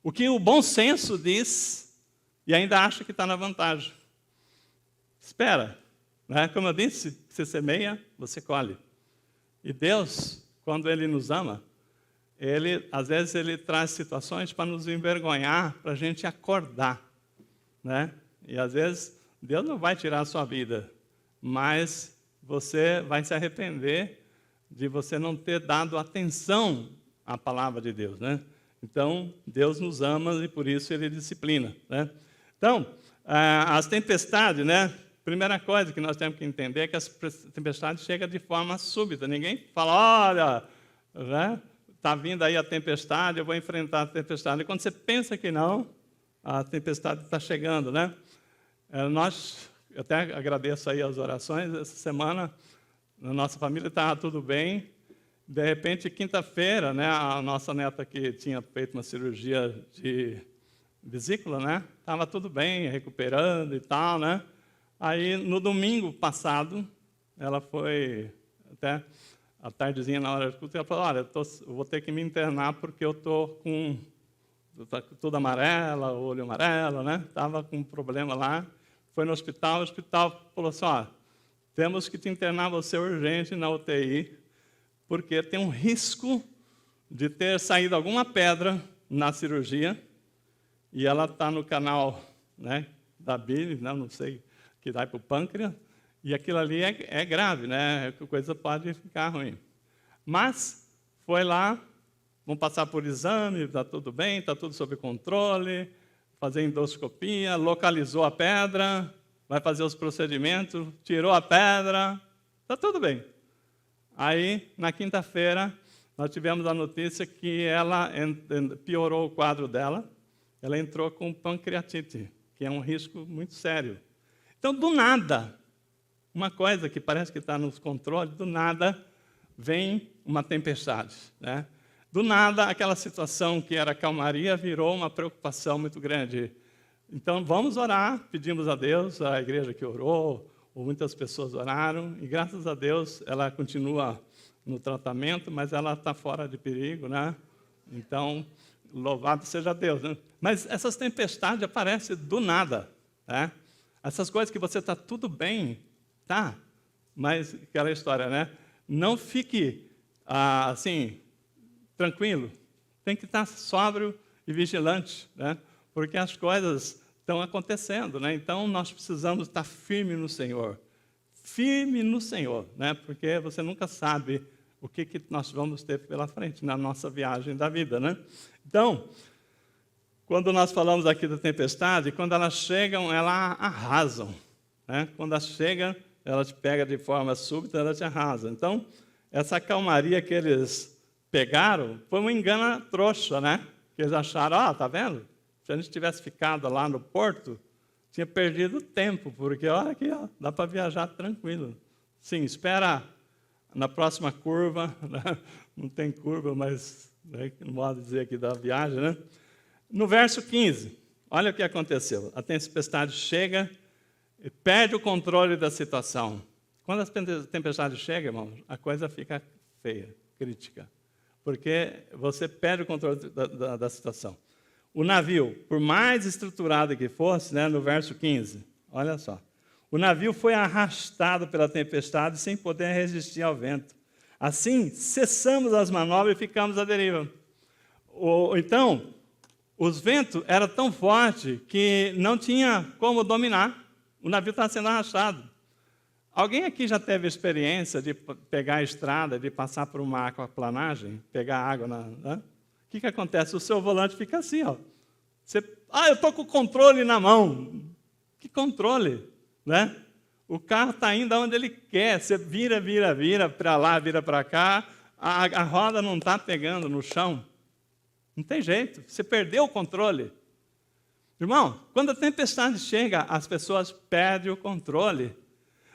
o que o bom senso diz, e ainda acha que está na vantagem. Espera, né? Como eu disse, você semeia, você colhe. E Deus, quando Ele nos ama, às vezes Ele traz situações para nos envergonhar, para a gente acordar, né? E às vezes Deus não vai tirar a sua vida, mas você vai se arrepender de você não ter dado atenção à palavra de Deus, né? Então, Deus nos ama e por isso Ele disciplina, né? Então, as tempestades, né? Primeira coisa que nós temos que entender é que as tempestades chegam de forma súbita. Ninguém fala, olha, né? Está vindo aí a tempestade, eu vou enfrentar a tempestade. E quando você pensa que não, a tempestade está chegando, né? Eu até agradeço aí as orações. Essa semana, na nossa família estava tudo bem. De repente, quinta-feira, né, a nossa neta que tinha feito uma cirurgia de vesícula, né, estava tudo bem, recuperando e tal, né? Aí, no domingo passado, ela foi até à tardezinha, na hora de culto, ela falou, olha, eu vou ter que me internar porque eu estou tudo amarelo, olho amarelo, né? Estava com um problema lá. foi no hospital, o hospital falou assim, ó, temos que te internar você urgente na UTI, porque tem um risco de ter saído alguma pedra na cirurgia, e ela está no canal, né, da bile, não sei, que vai para o pâncreas, e aquilo ali é grave, né, a coisa pode ficar ruim. Mas foi lá, vão passar por exame, está tudo bem, está tudo sob controle, fazer endoscopia, localizou a pedra, vai fazer os procedimentos, tirou a pedra, está tudo bem. Aí, na quinta-feira, nós tivemos a notícia que ela piorou o quadro dela, ela entrou com pancreatite, que é um risco muito sério. Então, do nada, uma coisa que parece que está nos controles, do nada vem uma tempestade, né? Do nada, aquela situação que era calmaria virou uma preocupação muito grande. Então, vamos orar, pedimos a Deus, a igreja que orou, ou muitas pessoas oraram, e graças a Deus ela continua no tratamento, mas ela está fora de perigo, né? Então, louvado seja Deus, né? Mas essas tempestades aparecem do nada, né? Essas coisas que você está tudo bem, tá? Mas aquela história, né? Não fique assim, tranquilo. Tem que estar sóbrio e vigilante, né? Porque as coisas estão acontecendo, né? Então, nós precisamos estar firme no Senhor. Firme no Senhor, né? Porque você nunca sabe o que nós vamos ter pela frente na nossa viagem da vida, né? Então, quando nós falamos aqui da tempestade, quando elas chegam, elas arrasam, né? Quando elas chegam, elas te pegam de forma súbita, elas te arrasam. Então, essa calmaria que eles pegaram foi um engano trouxa, né? Que eles acharam, tá vendo? Se a gente tivesse ficado lá no porto, tinha perdido tempo, porque olha aqui, dá para viajar tranquilo. Sim, espera na próxima curva, né? Não tem curva, mas não modo de dizer aqui da viagem, né? No verso 15, olha o que aconteceu. A tempestade chega e perde o controle da situação. Quando a tempestade chega, irmão, a coisa fica feia, crítica, porque você perde o controle da situação. O navio, por mais estruturado que fosse, né, no verso 15, olha só. O navio foi arrastado pela tempestade sem poder resistir ao vento. Assim, cessamos as manobras e ficamos à deriva. Então, os ventos eram tão fortes que não tinha como dominar. O navio estava sendo arrastado. Alguém aqui já teve experiência de pegar a estrada, de passar por uma aquaplanagem, pegar água né? O que acontece? O seu volante fica assim, ó. Eu estou com o controle na mão. Que controle? Né? O carro está indo aonde ele quer. Você vira para lá, vira para cá. A roda não está pegando no chão. Não tem jeito. Você perdeu o controle. Irmão, quando a tempestade chega, as pessoas perdem o controle.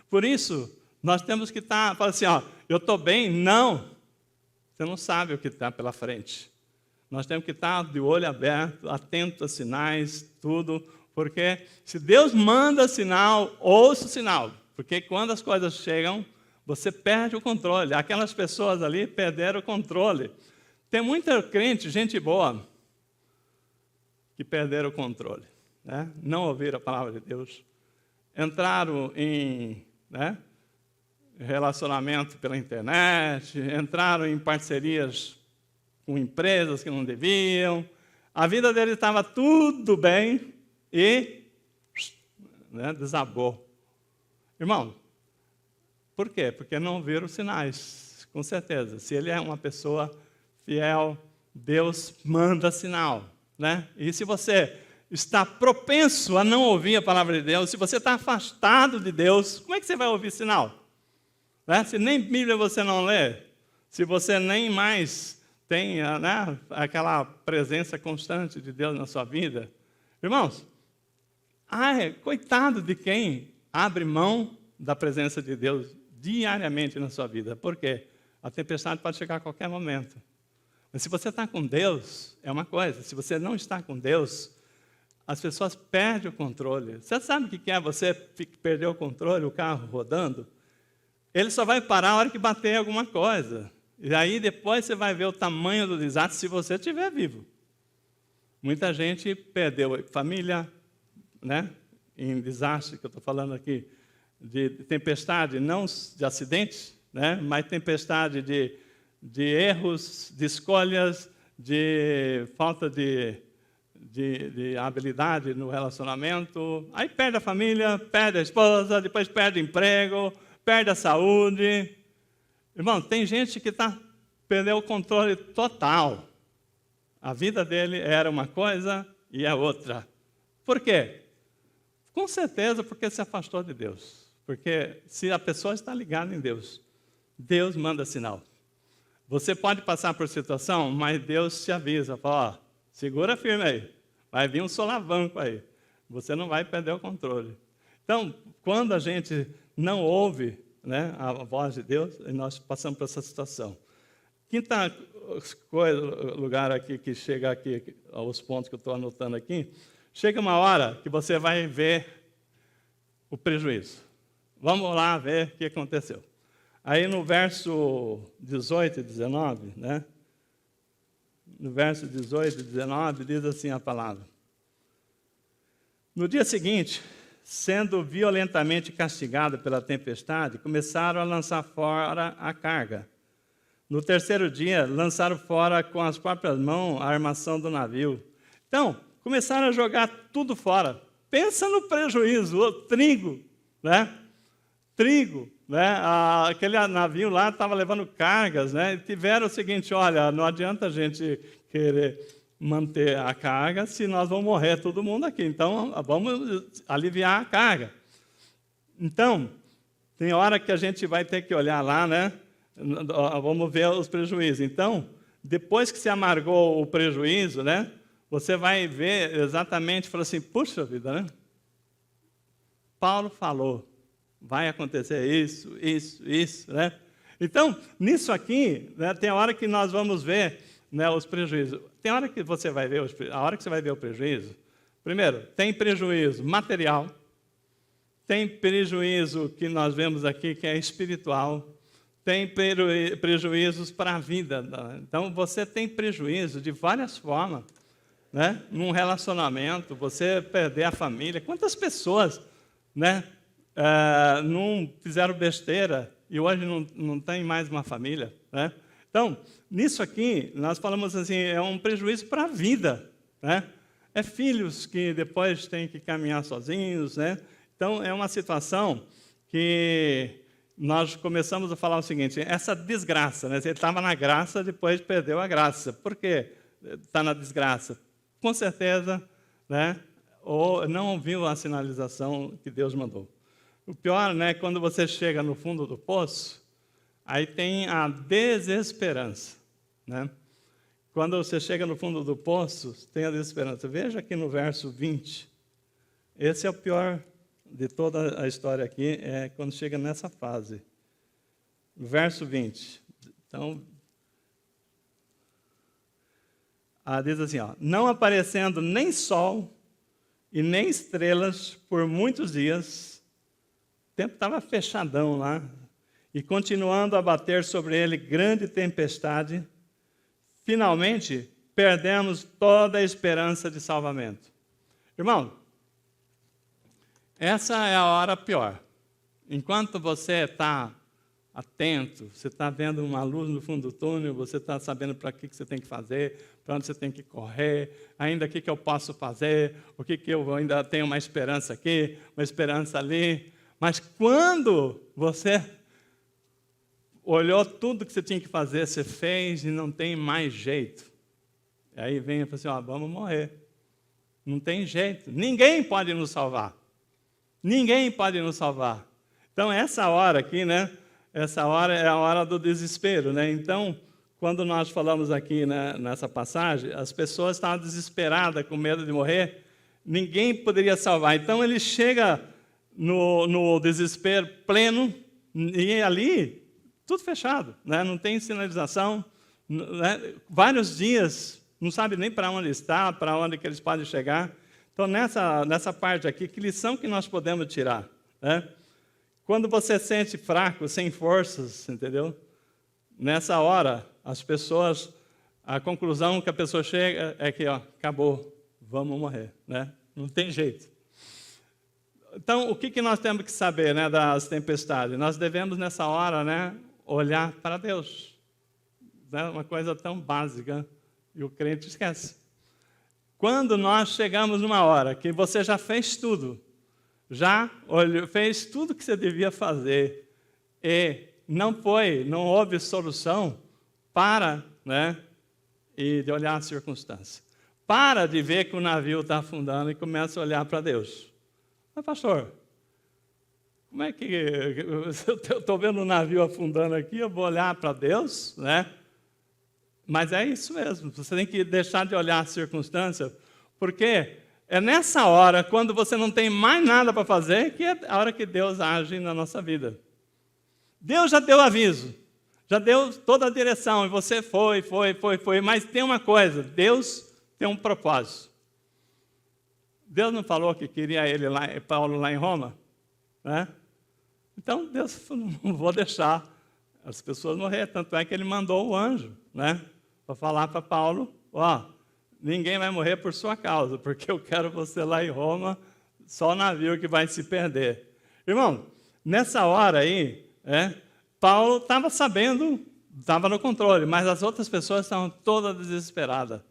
Por isso, nós temos que estar... Fala assim, eu estou bem? Não. Você não sabe o que está pela frente. Nós temos que estar de olho aberto, atento a sinais, tudo, porque se Deus manda sinal, ouça o sinal, porque quando as coisas chegam, você perde o controle. Aquelas pessoas ali perderam o controle. Tem muita crente, gente boa, que perderam o controle, né? Não ouviram a palavra de Deus, entraram em relacionamento pela internet, entraram em parcerias com empresas que não deviam, a vida dele estava tudo bem e desabou. Irmão, por quê? Porque não viram sinais, com certeza. Se ele é uma pessoa fiel, Deus manda sinal, né? E se você está propenso a não ouvir a palavra de Deus, se você está afastado de Deus, como é que você vai ouvir sinal? Né? Se nem Bíblia você não lê, se você nem mais tem aquela presença constante de Deus na sua vida. Irmãos, coitado de quem abre mão da presença de Deus diariamente na sua vida. Por quê? A tempestade pode chegar a qualquer momento. Mas se você está com Deus, é uma coisa. Se você não está com Deus, as pessoas perdem o controle. Você sabe o que é você perder o controle, o carro rodando? Ele só vai parar a hora que bater alguma coisa. E aí depois você vai ver o tamanho do desastre se você estiver vivo. Muita gente perdeu família, né? em desastre, que eu estou falando aqui, de tempestade, não de acidentes, né? Mas tempestade de erros, de escolhas, de falta de habilidade no relacionamento. Aí perde a família, perde a esposa, depois perde o emprego, perde a saúde. Irmão, tem gente que perdeu o controle total. A vida dele era uma coisa e é outra. Por quê? Com certeza porque se afastou de Deus. Porque se a pessoa está ligada em Deus, Deus manda sinal. Você pode passar por situação, mas Deus te avisa, fala, ó, segura firme aí, vai vir um solavanco aí, você não vai perder o controle. Então, quando a gente não ouve, né, a voz de Deus, nós passamos por essa situação. Quinta lugar aqui que chega aqui, aos pontos que eu estou anotando aqui, chega uma hora que você vai ver o prejuízo. Vamos lá ver o que aconteceu. Aí no verso 18 e 19, né? No verso 18 e 19, diz assim a palavra. No dia seguinte, sendo violentamente castigado pela tempestade, começaram a lançar fora a carga. No terceiro dia, lançaram fora com as próprias mãos a armação do navio. Então, começaram a jogar tudo fora. Pensa no prejuízo, o trigo, né? Trigo, né? Aquele navio lá estava levando cargas, né? E tiveram o seguinte, olha, não adianta a gente querer manter a carga se nós vamos morrer todo mundo aqui. Então, vamos aliviar a carga. Então, tem hora que a gente vai ter que olhar lá, né? Vamos ver os prejuízos. Então, depois que se amargou o prejuízo, né? Você vai ver exatamente, fala assim, puxa vida, né? Paulo falou, vai acontecer isso, né? Então, nisso aqui, né, tem a hora que nós vamos ver, né, os prejuízos. Tem hora que você vai ver, a hora que você vai ver o prejuízo, primeiro, tem prejuízo material, tem prejuízo que nós vemos aqui, que é espiritual, tem prejuízos para a vida. Então, você tem prejuízo de várias formas, né? Num relacionamento, você perder a família. Quantas pessoas, né, não fizeram besteira e hoje não tem mais uma família, né? Então, nisso aqui, nós falamos assim, é um prejuízo para a vida, né? É filhos que depois têm que caminhar sozinhos, né? Então, é uma situação que nós começamos a falar o seguinte, essa desgraça, né? Ele estava na graça, depois perdeu a graça. Por quê? Está na desgraça. Com certeza, né? Ou não ouviu a sinalização que Deus mandou. O pior, né, quando você chega no fundo do poço, aí tem a desesperança, né? Quando você chega no fundo do poço, tem a desesperança. Veja aqui no verso 20. Esse é o pior de toda a história aqui, é quando chega nessa fase. Verso 20. Então, diz assim, ó, não aparecendo nem sol e nem estrelas por muitos dias, o tempo estava fechadão lá, e continuando a bater sobre ele grande tempestade, finalmente perdemos toda a esperança de salvamento. Irmão, essa é a hora pior. Enquanto você está atento, você está vendo uma luz no fundo do túnel, você está sabendo para que você tem que fazer, para onde você tem que correr, ainda o que eu posso fazer, o que eu ainda tenho uma esperança aqui, uma esperança ali. Mas quando você olhou tudo que você tinha que fazer, você fez e não tem mais jeito. Aí vem e fala assim, ó, vamos morrer. Não tem jeito. Ninguém pode nos salvar. Ninguém pode nos salvar. Então, essa hora aqui, né? Essa hora é a hora do desespero, né? Então, quando nós falamos aqui, né, nessa passagem, as pessoas estavam desesperadas, com medo de morrer, ninguém poderia salvar. Então, ele chega no desespero pleno, e ali, tudo fechado, né? Não tem sinalização, né? Vários dias, não sabe nem para onde está, para onde que eles podem chegar. Então, nessa parte aqui, que lição que nós podemos tirar, né? Quando você se sente fraco, sem forças, entendeu? Nessa hora, as pessoas, a conclusão que a pessoa chega é que, ó, acabou, vamos morrer, né? Não tem jeito. Então, o que nós temos que saber, né, das tempestades? Nós devemos, nessa hora, né, olhar para Deus. É uma coisa tão básica e o crente esquece. Quando nós chegamos numa hora que você já fez tudo, fez tudo que você devia fazer e não houve solução, para, né, e de olhar a circunstância. Para de ver que o navio está afundando e começa a olhar para Deus. Mas, pastor, como é que eu estou vendo o navio afundando aqui, eu vou olhar para Deus, né? Mas é isso mesmo, você tem que deixar de olhar a circunstância, porque é nessa hora, quando você não tem mais nada para fazer, que é a hora que Deus age na nossa vida. Deus já deu aviso, já deu toda a direção, e você foi, mas tem uma coisa, Deus tem um propósito. Deus não falou que queria Paulo lá em Roma? Né? Então, Deus falou, não vou deixar as pessoas morrer, tanto é que ele mandou o anjo, né, para falar para Paulo, ninguém vai morrer por sua causa, porque eu quero você lá em Roma, só o navio que vai se perder. Irmão, nessa hora aí, Paulo estava sabendo, estava no controle, mas as outras pessoas estavam todas desesperadas.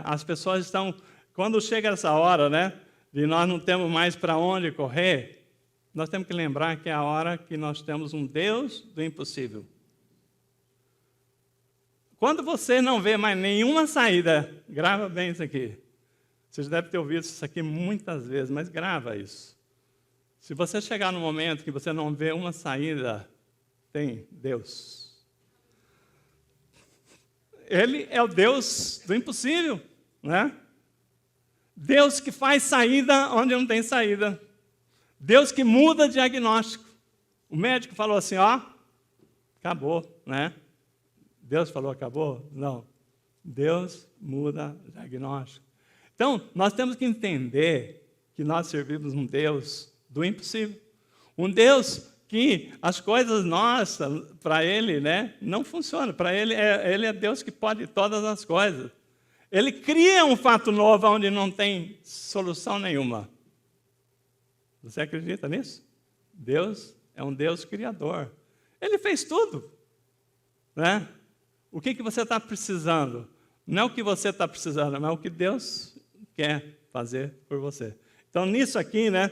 As pessoas estão, quando chega essa hora, né, e nós não temos mais para onde correr, nós temos que lembrar que é a hora que nós temos um Deus do impossível. Quando você não vê mais nenhuma saída, grava bem isso aqui. Vocês devem ter ouvido isso aqui muitas vezes, mas grava isso. Se você chegar no momento que você não vê uma saída, tem Deus. Ele é o Deus do impossível, né? Deus que faz saída onde não tem saída. Deus que muda diagnóstico. O médico falou assim, acabou, né? Deus falou acabou? Não. Deus muda diagnóstico. Então, nós temos que entender que nós servimos um Deus do impossível. Um Deus que as coisas nossas, para Ele, né, não funcionam. Para Ele é Deus que pode todas as coisas. Ele cria um fato novo onde não tem solução nenhuma. Você acredita nisso? Deus é um Deus criador. Ele fez tudo, né? O que você está precisando? Não é o que você está precisando, mas é o que Deus quer fazer por você. Então, nisso aqui, né,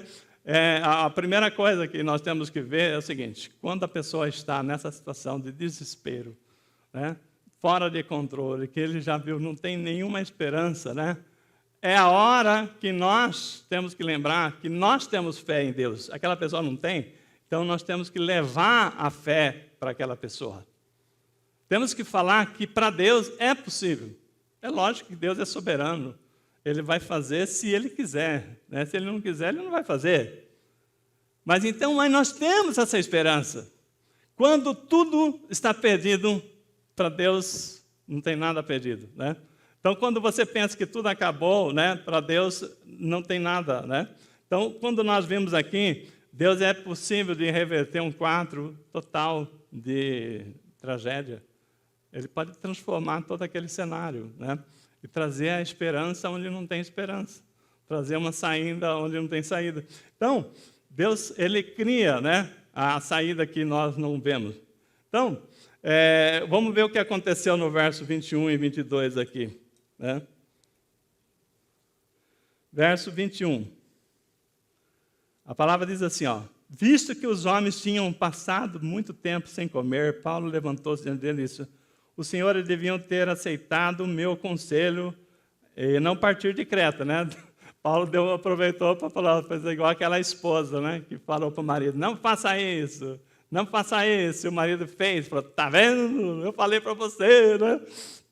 a primeira coisa que nós temos que ver é o seguinte: quando a pessoa está nessa situação de desespero, né, fora de controle, que ele já viu, não tem nenhuma esperança, né, é a hora que nós temos que lembrar que nós temos fé em Deus. Aquela pessoa não tem, então nós temos que levar a fé para aquela pessoa. Temos que falar que para Deus é possível. É lógico que Deus é soberano. Ele vai fazer se Ele quiser, né? Se Ele não quiser, Ele não vai fazer. Mas nós temos essa esperança. Quando tudo está perdido, para Deus não tem nada perdido, né? Então, quando você pensa que tudo acabou, né, para Deus não tem nada, né? Então, quando nós vimos aqui, Deus é possível de reverter um quadro total de tragédia. Ele pode transformar todo aquele cenário, né, e trazer a esperança onde não tem esperança, trazer uma saída onde não tem saída. Então, Deus, Ele cria, né, a saída que nós não vemos. Então, vamos ver o que aconteceu no verso 21 e 22 aqui, né? Verso 21. A palavra diz assim, visto que os homens tinham passado muito tempo sem comer, Paulo levantou-se diante dele e disse: os senhores deviam ter aceitado o meu conselho e não partir de Creta, né? Paulo aproveitou para falar, fez igual aquela esposa, né, que falou para o marido: não faça isso, não faça isso. E o marido fez, falou: tá vendo? Eu falei para você, né?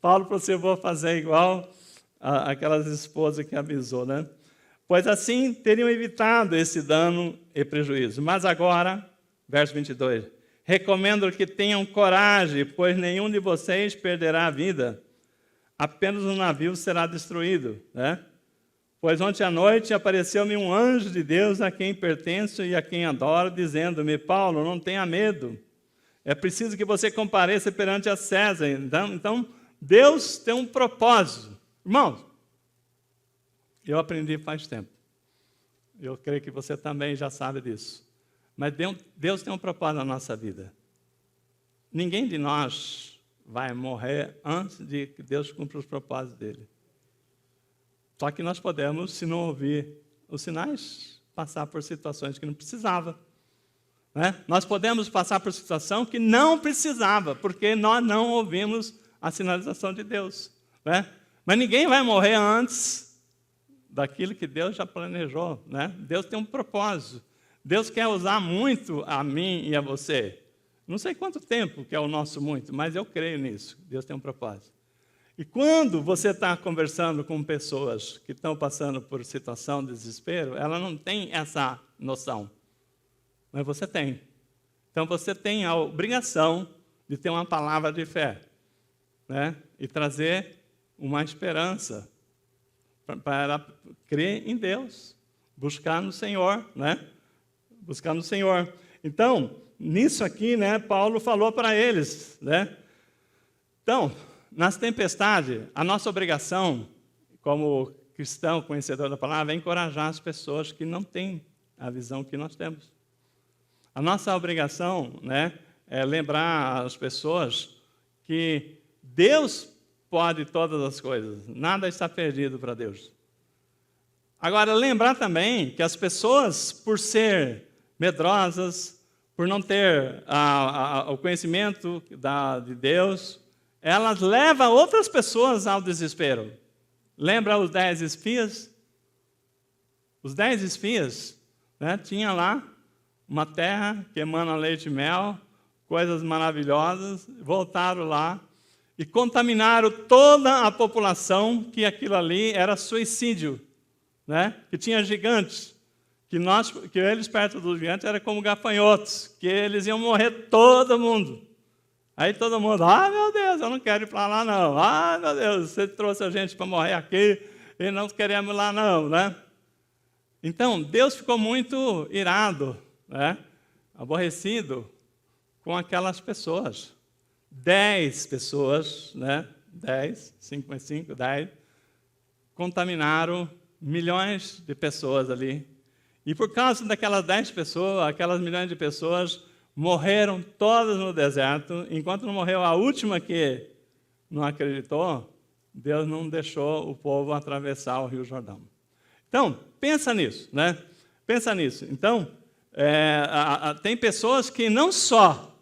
Paulo falou assim: eu vou fazer igual aquelas esposas que avisou, né? Pois assim teriam evitado esse dano e prejuízo. Mas agora, verso 22, recomendo que tenham coragem, pois nenhum de vocês perderá a vida, apenas um navio será destruído, né? Pois ontem à noite apareceu-me um anjo de Deus a quem pertenço e a quem adoro, dizendo-me: Paulo, não tenha medo, é preciso que você compareça perante a César. Então Deus tem um propósito. Irmãos, eu aprendi faz tempo. Eu creio que você também já sabe disso. Mas Deus tem um propósito na nossa vida. Ninguém de nós vai morrer antes de que Deus cumpra os propósitos dele. Só que nós podemos, se não ouvir os sinais, passar por situações que não precisava. Né? Nós podemos passar por situação que não precisava, porque nós não ouvimos a sinalização de Deus. Né? Mas ninguém vai morrer antes daquilo que Deus já planejou. Né? Deus tem um propósito. Deus quer usar muito a mim e a você. Não sei quanto tempo que é o nosso muito, mas eu creio nisso. Deus tem um propósito. E quando você está conversando com pessoas que estão passando por situação de desespero, ela não tem essa noção. Mas você tem. Então você tem a obrigação de ter uma palavra de fé, né? E trazer uma esperança para crer em Deus, buscar no Senhor, né? Buscar no Senhor. Então, nisso aqui, né, Paulo falou para eles, né? Então, nas tempestades, a nossa obrigação, como cristão, conhecedor da palavra, é encorajar as pessoas que não têm a visão que nós temos. A nossa obrigação, né, é lembrar as pessoas que Deus pode todas as coisas, nada está perdido para Deus. Agora, lembrar também que as pessoas, por ser medrosas, por não ter o conhecimento de Deus, elas levam outras pessoas ao desespero. Lembra os 10 espias? Os 10 espias, né, tinha lá uma terra que emana leite e mel, coisas maravilhosas, voltaram lá e contaminaram toda a população, que aquilo ali era suicídio, né? Que tinha gigantes, que eles perto dos gigantes eram como gafanhotos, que eles iam morrer todo mundo. Aí todo mundo, meu Deus, eu não quero ir para lá não. Meu Deus, você trouxe a gente para morrer aqui e não queremos ir lá não, né? Então, Deus ficou muito irado, né? Aborrecido com aquelas pessoas. 10 pessoas, né? 10, 5 mais 5, 10, contaminaram milhões de pessoas ali. E por causa daquelas 10 pessoas, aquelas milhões de pessoas morreram todas no deserto. Enquanto não morreu a última que não acreditou, Deus não deixou o povo atravessar o Rio Jordão. Então, pensa nisso, né? Pensa nisso. Então, tem pessoas que não só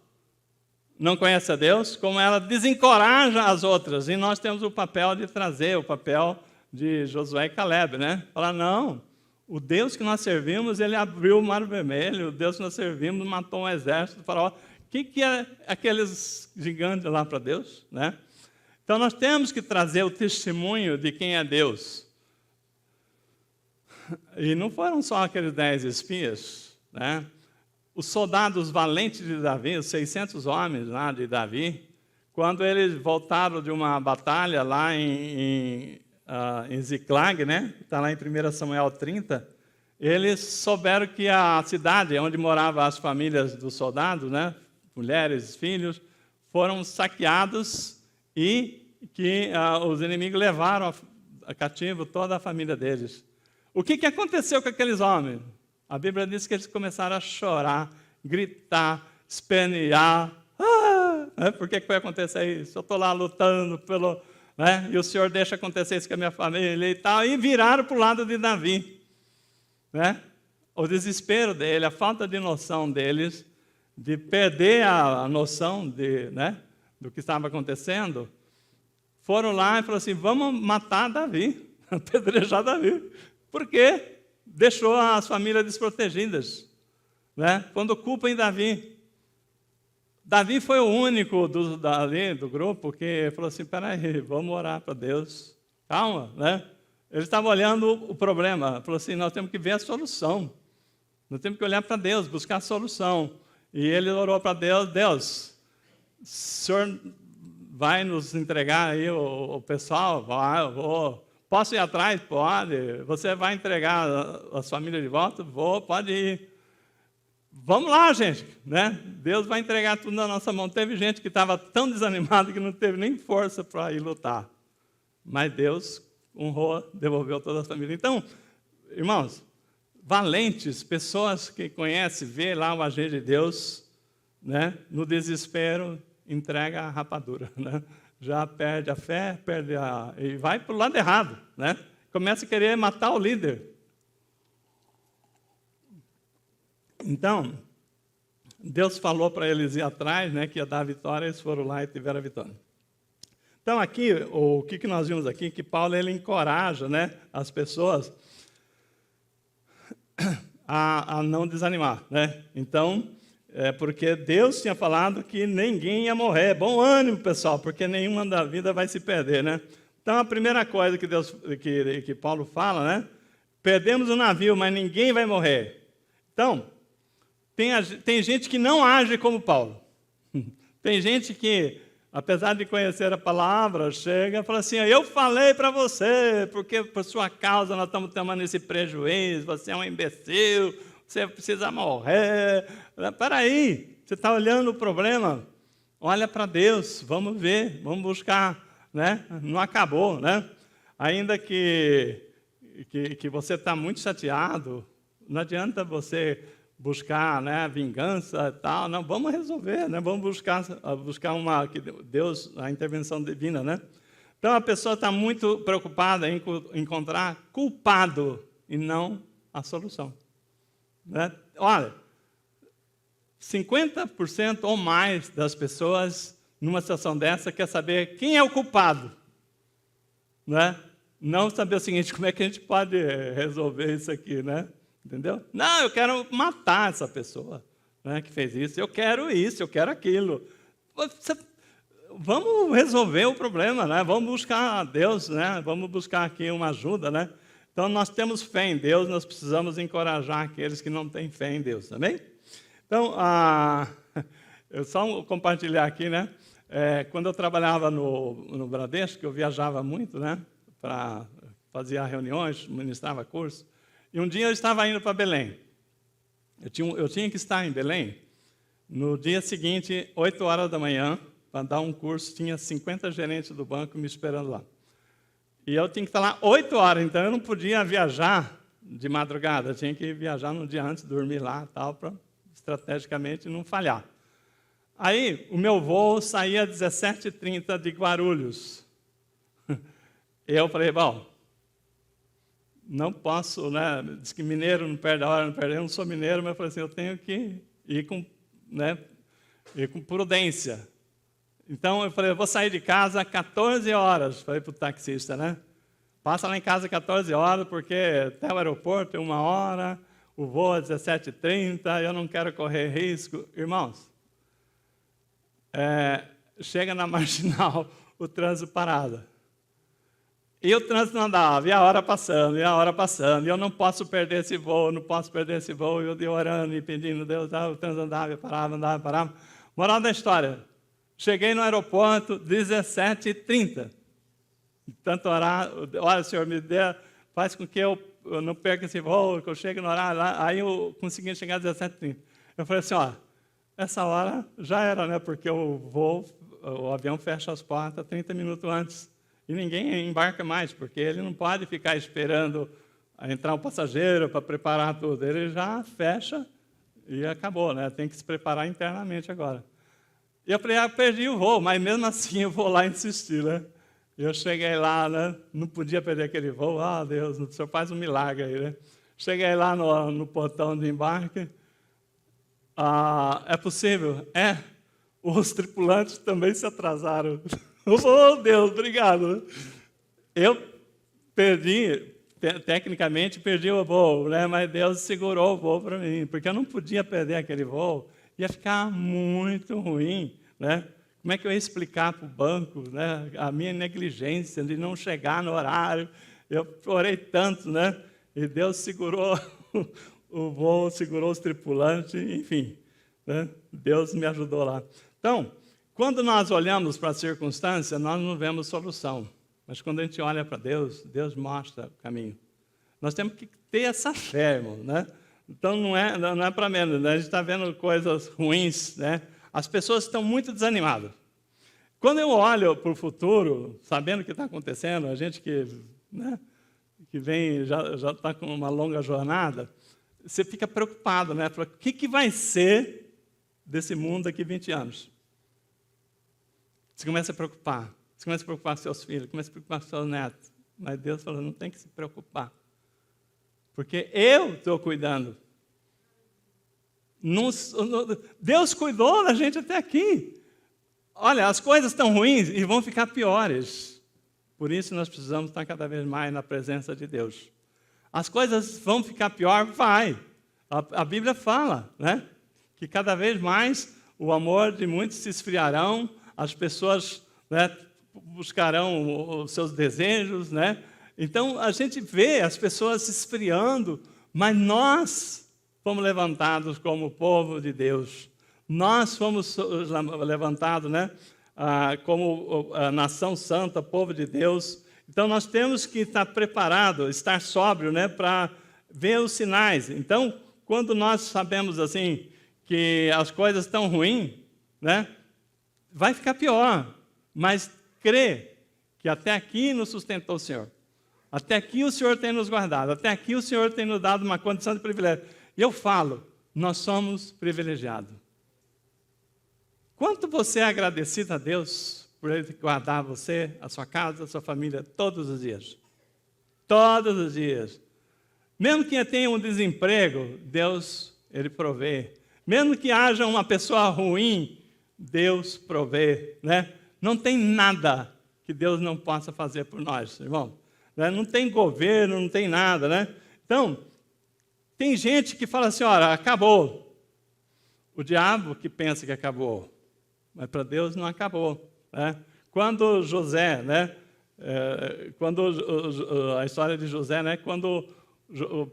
não conhecem a Deus, como ela desencoraja as outras. E nós temos o papel de trazer, o papel de Josué e Caleb, né? Falar, não, o Deus que nós servimos, ele abriu o Mar Vermelho, o Deus que nós servimos matou um exército do faraó. O que é aqueles gigantes lá para Deus, né? Então, nós temos que trazer o testemunho de quem é Deus. E não foram só aqueles 10 espias, né? Os soldados valentes de Davi, os 600 homens lá de Davi, quando eles voltaram de uma batalha lá em Ziclag, né? Está lá em 1 Samuel 30, eles souberam que a cidade onde moravam as famílias dos soldados, né? Mulheres, filhos, foram saqueados e que os inimigos levaram a cativo toda a família deles. O que aconteceu com aqueles homens? A Bíblia diz que eles começaram a chorar, gritar, espernear. Por que foi acontecer isso? Eu estou lá lutando né? E o Senhor deixa acontecer isso com a minha família e tal. E viraram para o lado de Davi. Né? O desespero dele, a falta de noção deles, de perder a noção né, do que estava acontecendo, foram lá e falaram assim, vamos matar Davi, apedrejar Davi. Por quê? Deixou as famílias desprotegidas, né? Quando culpam Davi. Davi foi o único do grupo que falou assim, peraí, vamos orar para Deus. Calma, né? Ele estava olhando o problema, falou assim, nós temos que ver a solução. Nós temos que olhar para Deus, buscar a solução. E ele orou para Deus, Deus, o Senhor vai nos entregar aí o pessoal? Vai, eu vou. Posso ir atrás? Pode. Você vai entregar as famílias de volta? Vou, pode ir. Vamos lá, gente. Né? Deus vai entregar tudo na nossa mão. Teve gente que estava tão desanimada que não teve nem força para ir lutar. Mas Deus honrou, devolveu toda a família. Então, irmãos, valentes, pessoas que conhecem, vê lá o agir de Deus, né? No desespero, entrega a rapadura, né? Já perde a fé, e vai para o lado errado, né? Começa a querer matar o líder. Então, Deus falou para eles ir atrás, né, que ia dar a vitória, eles foram lá e tiveram a vitória. Então, aqui, o que nós vimos aqui? Que Paulo ele encoraja, né, as pessoas a não desanimar, né? Então, porque Deus tinha falado que ninguém ia morrer. Bom ânimo, pessoal, porque nenhuma da vida vai se perder, né? Então, a primeira coisa que Paulo fala, né? Perdemos o navio, mas ninguém vai morrer. Então, tem gente que não age como Paulo. Tem gente que, apesar de conhecer a palavra, chega e fala assim, eu falei para você, porque por sua causa nós estamos tomando esse prejuízo, você é um imbecil, você precisa morrer. Espera aí, você está olhando o problema, olha para Deus, vamos ver, vamos buscar, né? Não acabou, né? Ainda que você está muito chateado, não adianta você buscar, né, vingança e tal, não, vamos resolver, né, vamos buscar Deus, a intervenção divina, né? Então a pessoa está muito preocupada em encontrar culpado e não a solução, né? Olha, 50% ou mais das pessoas numa situação dessa quer saber quem é o culpado, né? Não saber o seguinte, como é que a gente pode resolver isso aqui, né? Entendeu? Não, eu quero matar essa pessoa, né, que fez isso. Eu quero isso, eu quero aquilo. Vamos resolver o problema, né? Vamos buscar Deus, né? Vamos buscar aqui uma ajuda, né? Então, nós temos fé em Deus, nós precisamos encorajar aqueles que não têm fé em Deus, também? Então, eu só compartilhar aqui, né? Quando eu trabalhava no Bradesco, eu viajava muito, né? Fazia reuniões, ministrava curso. E um dia eu estava indo para Belém. Eu tinha que estar em Belém no dia seguinte, 8 horas da manhã, para dar um curso. Tinha 50 gerentes do banco me esperando lá. E eu tinha que estar lá 8 horas, então eu não podia viajar de madrugada. Eu tinha que viajar no dia antes, dormir lá, tal, para estrategicamente não falhar. Aí, o meu voo saía às 17h30 de Guarulhos. Eu falei, bom, não posso, né? Diz que mineiro não perde a hora, não perde. Eu não sou mineiro, mas eu falei assim, eu tenho que ir com, né, ir com prudência. Então, eu falei, eu vou sair de casa às 14 horas. Falei para o taxista, né? Passa lá em casa às 14 horas, porque até o aeroporto é 1 hora, o voo é às 17h30, eu não quero correr risco. Irmãos, chega na Marginal, o trânsito parado. E o trânsito não andava, e a hora passando, e eu não posso perder esse voo, e eu orando e pedindo a Deus, o trânsito andava, parava. Moral da história, cheguei no aeroporto, 17h30. Tanto orar, olha, Senhor, me dê, faz com que eu não perca esse voo, que eu chegue no horário lá, aí eu consegui chegar às 17h30. Eu falei assim, ó, essa hora já era, né, porque o avião fecha as portas 30 minutos antes. E ninguém embarca mais, porque ele não pode ficar esperando entrar um passageiro para preparar tudo. Ele já fecha e acabou, né? Tem que se preparar internamente agora. E eu falei, perdi o voo, mas mesmo assim eu vou lá insistir, né? Eu cheguei lá, né? Não podia perder aquele voo. Deus, o Senhor faz um milagre aí, né? Cheguei lá no portão de embarque. É possível? Os tripulantes também se atrasaram. Oh, Deus, obrigado. Eu tecnicamente perdi o voo, né? Mas Deus segurou o voo para mim, porque eu não podia perder aquele voo, ia ficar muito ruim, né? Como é que eu ia explicar para o banco, né, a minha negligência de não chegar no horário? Eu orei tanto, né? E Deus segurou o voo, segurou os tripulantes, enfim, né? Deus me ajudou lá. Então, quando nós olhamos para a circunstância, nós não vemos solução. Mas quando a gente olha para Deus, Deus mostra o caminho. Nós temos que ter essa fé, irmão, né? Então, não é para menos, né? A gente está vendo coisas ruins, né? As pessoas estão muito desanimadas. Quando eu olho para o futuro, sabendo o que está acontecendo, a gente que que vem, já está com uma longa jornada, você fica preocupado, né? Fala, o que vai ser desse mundo daqui 20 anos? Você começa a preocupar. Você começa a preocupar com seus filhos, começa a preocupar com seus netos. Mas Deus falou, não tem que se preocupar. Porque eu estou cuidando. Deus cuidou da gente até aqui. Olha, as coisas estão ruins e vão ficar piores. Por isso nós precisamos estar cada vez mais na presença de Deus. As coisas vão ficar pior? Vai. A Bíblia fala, né? Que cada vez mais o amor de muitos se esfriarão, as pessoas, né, buscarão os seus desejos, né? Então a gente vê as pessoas se esfriando, mas nós fomos levantados como povo de Deus. Nós fomos levantados, né, como a nação santa, povo de Deus. Então nós temos que estar preparados, estar sóbrio, né, para ver os sinais. Então, quando nós sabemos assim que as coisas estão ruins, né, vai ficar pior, mas crê que até aqui nos sustentou o Senhor. Até aqui o Senhor tem nos guardado, até aqui o Senhor tem nos dado uma condição de privilégio. E eu falo, nós somos privilegiados. Quanto você é agradecido a Deus por Ele guardar você, a sua casa, a sua família, todos os dias? Todos os dias. Mesmo que tenha um desemprego, Deus, Ele provê. Mesmo que haja uma pessoa ruim, Deus provê, né? Não tem nada que Deus não possa fazer por nós, irmão. Não tem governo, não tem nada, né? Então, tem gente que fala assim, olha, acabou. O diabo que pensa que acabou, mas para Deus não acabou, né? Quando José, né? A história de José, né? Quando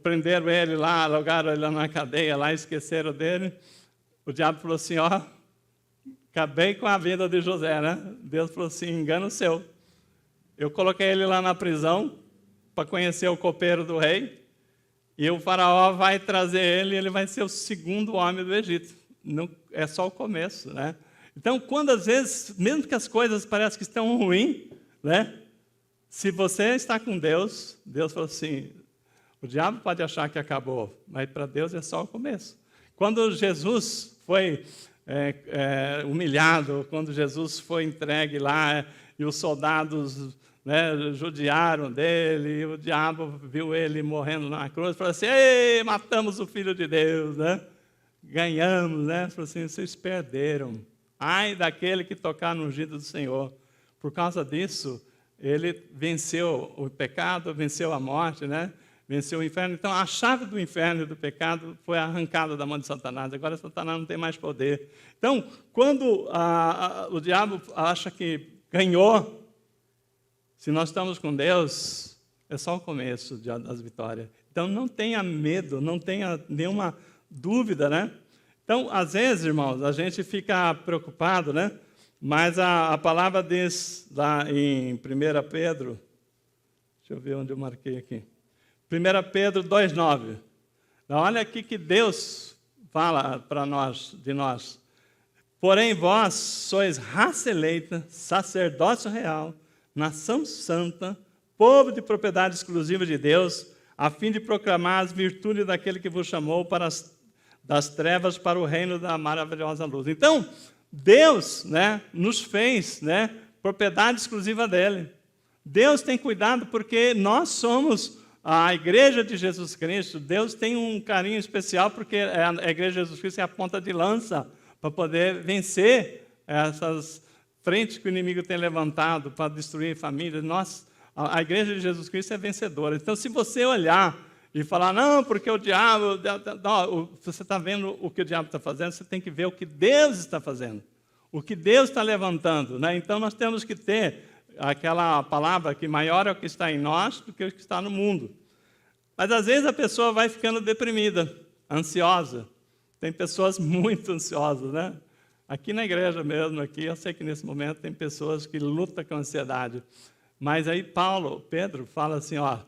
prenderam ele lá, jogaram ele na cadeia lá, esqueceram dele, o diabo falou assim, ó, acabei com a vida de José, né? Deus falou assim, engano seu. Eu coloquei ele lá na prisão para conhecer o copeiro do rei, e o faraó vai trazer ele, e ele vai ser o segundo homem do Egito. Não, é só o começo, né? Então, quando às vezes, mesmo que as coisas parecem que estão ruins, né? Se você está com Deus, Deus falou assim, o diabo pode achar que acabou, mas para Deus é só o começo. Quando Jesus foi humilhado, quando Jesus foi entregue lá, e os soldados, né, judiaram dele, e o diabo viu ele morrendo na cruz, falou assim, ei, matamos o Filho de Deus, né? Ganhamos, né? Falou assim, vocês perderam. Ai daquele que tocar no ungido do Senhor. Por causa disso, ele venceu o pecado, venceu a morte, né? Venceu o inferno. Então, a chave do inferno e do pecado foi arrancada da mão de Satanás. Agora, Satanás não tem mais poder. Então, quando o diabo acha que ganhou, se nós estamos com Deus, é só o começo das vitórias. Então, não tenha medo, não tenha nenhuma dúvida, né? Então, às vezes, irmãos, a gente fica preocupado, né? Mas a palavra diz lá em 1 Pedro, deixa eu ver onde eu marquei aqui. 1 Pedro 2,9. Olha aqui que Deus fala para nós, de nós. Porém, vós sois raça eleita, sacerdócio real, nação santa, povo de propriedade exclusiva de Deus, a fim de proclamar as virtudes daquele que vos chamou das trevas para o reino da maravilhosa luz. Então, Deus, né, nos fez, né, propriedade exclusiva dele. Deus tem cuidado porque nós somos a igreja de Jesus Cristo. Deus tem um carinho especial porque a igreja de Jesus Cristo é a ponta de lança para poder vencer essas frentes que o inimigo tem levantado para destruir famílias. A igreja de Jesus Cristo é vencedora. Então, se você olhar e falar, não, porque o diabo... Não, você está vendo o que o diabo está fazendo, você tem que ver o que Deus está fazendo. O que Deus está levantando, né? Então, nós temos que ter aquela palavra que maior é o que está em nós do que o que está no mundo. Mas, às vezes, a pessoa vai ficando deprimida, ansiosa. Tem pessoas muito ansiosas, né? Aqui na igreja mesmo, aqui, eu sei que nesse momento tem pessoas que lutam com ansiedade. Mas aí Pedro fala assim, ó,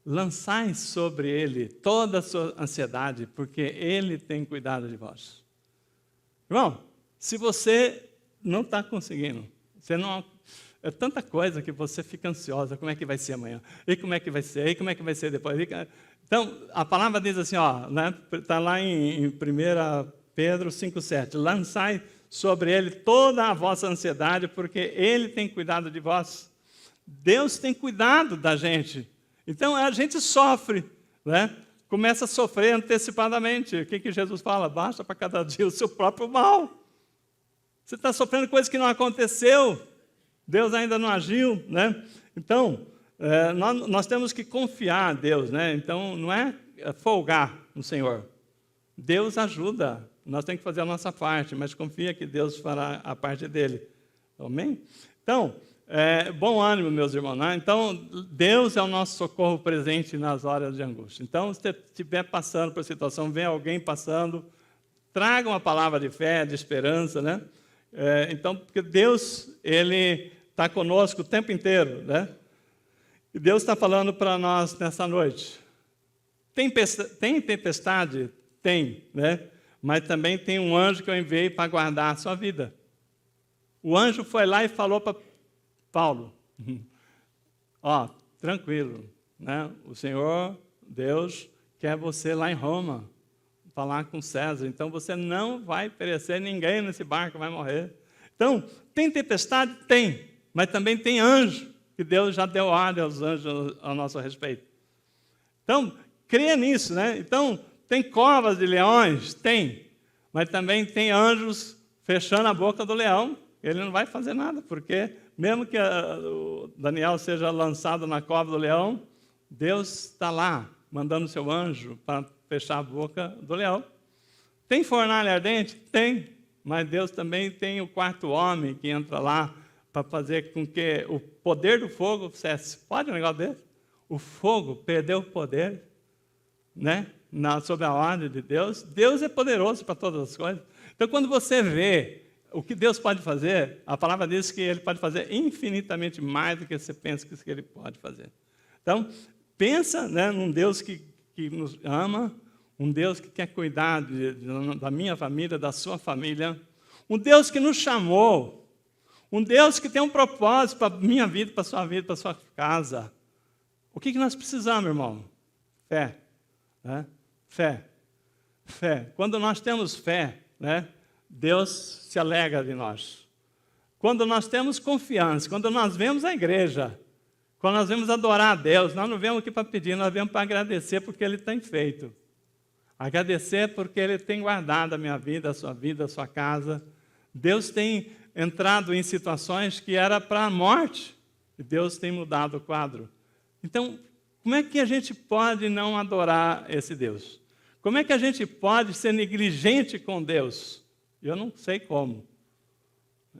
lançai sobre ele toda a sua ansiedade, porque ele tem cuidado de vós. Irmão, se você não está conseguindo, você não É tanta coisa que você fica ansiosa. Como é que vai ser amanhã? E como é que vai ser? E como é que vai ser depois? Então, a palavra diz assim, né? Está lá em 1 Pedro 5,7. Lançai sobre ele toda a vossa ansiedade, porque ele tem cuidado de vós. Deus tem cuidado da gente. Então, a gente sofre, né? Começa a sofrer antecipadamente. O que Jesus fala? Basta para cada dia o seu próprio mal. Você está sofrendo coisa que não aconteceu. Deus ainda não agiu, né? Então, nós temos que confiar em Deus, né? Então, não é folgar no Senhor. Deus ajuda. Nós temos que fazer a nossa parte, mas confia que Deus fará a parte dele. Amém? Então, bom ânimo, meus irmãos. Né? Então, Deus é o nosso socorro presente nas horas de angústia. Então, se você estiver passando por situação, vem alguém passando, traga uma palavra de fé, de esperança, né? Então, porque Deus, Ele está conosco o tempo inteiro, né? E Deus está falando para nós nessa noite. Tem tempestade? Tem, né? Mas também tem um anjo que eu enviei para guardar a sua vida. O anjo foi lá e falou para Paulo, tranquilo, né? O Senhor, Deus, quer você lá em Roma, falar com César. Então, você não vai perecer, ninguém nesse barco vai morrer. Então, tem tempestade? Tem. Mas também tem anjo, que Deus já deu ordem aos anjos a nosso respeito. Então, creia nisso, né? Então, tem covas de leões? Tem. Mas também tem anjos fechando a boca do leão. Ele não vai fazer nada, porque mesmo que o Daniel seja lançado na cova do leão, Deus está lá, mandando seu anjo para fechar a boca do leão. Tem fornalha ardente? Tem. Mas Deus também tem o quarto homem que entra lá para fazer com que o poder do fogo cesse. Pode um negócio desse? O fogo perdeu o poder, né? Sob a ordem de Deus. Deus é poderoso para todas as coisas. Então, quando você vê o que Deus pode fazer, a palavra diz que Ele pode fazer infinitamente mais do que você pensa que Ele pode fazer. Então, pensa, né, num Deus que nos ama, um Deus que quer cuidar da minha família, da sua família, um Deus que nos chamou, um Deus que tem um propósito para a minha vida, para a sua vida, para a sua casa. O que nós precisamos, irmão? Fé. Né? Fé. Fé. Quando nós temos fé, né, Deus se alegra de nós. Quando nós temos confiança, quando nós vemos a igreja, quando nós vemos adorar a Deus, nós não vemos aqui para pedir, nós vemos para agradecer porque Ele tem feito. Agradecer porque Ele tem guardado a minha vida, a sua casa. Deus tem entrado em situações que era para a morte, e Deus tem mudado o quadro. Então, como é que a gente pode não adorar esse Deus? Como é que a gente pode ser negligente com Deus? Eu não sei como.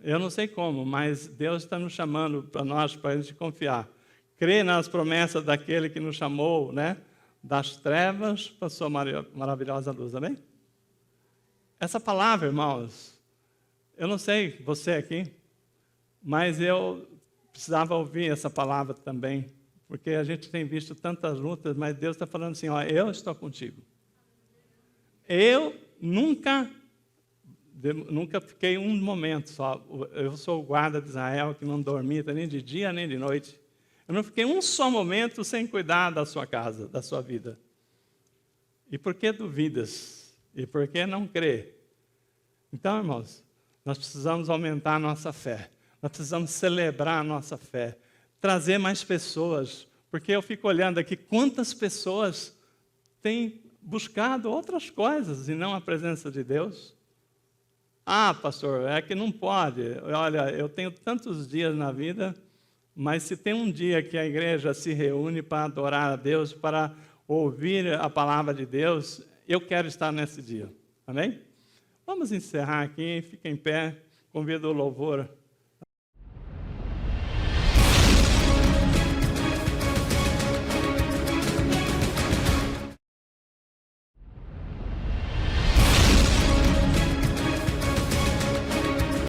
Eu não sei como, mas Deus está nos chamando para nós, para a gente confiar. Crer nas promessas daquele que nos chamou, né? Das trevas para a sua maravilhosa luz, amém? Essa palavra, irmãos, eu não sei você aqui, mas eu precisava ouvir essa palavra também, porque a gente tem visto tantas lutas, mas Deus está falando assim, eu estou contigo. Eu nunca fiquei um momento só, eu sou o guarda de Israel que não dormia nem de dia nem de noite. Eu não fiquei um só momento sem cuidar da sua casa, da sua vida. E por que duvidas? E por que não crê? Então, irmãos, nós precisamos aumentar a nossa fé. Nós precisamos celebrar a nossa fé. Trazer mais pessoas. Porque eu fico olhando aqui quantas pessoas têm buscado outras coisas e não a presença de Deus. Ah, pastor, é que não pode. Olha, eu tenho tantos dias na vida, mas se tem um dia que a igreja se reúne para adorar a Deus, para ouvir a palavra de Deus, eu quero estar nesse dia. Amém? Vamos encerrar aqui, fica em pé, convido o louvor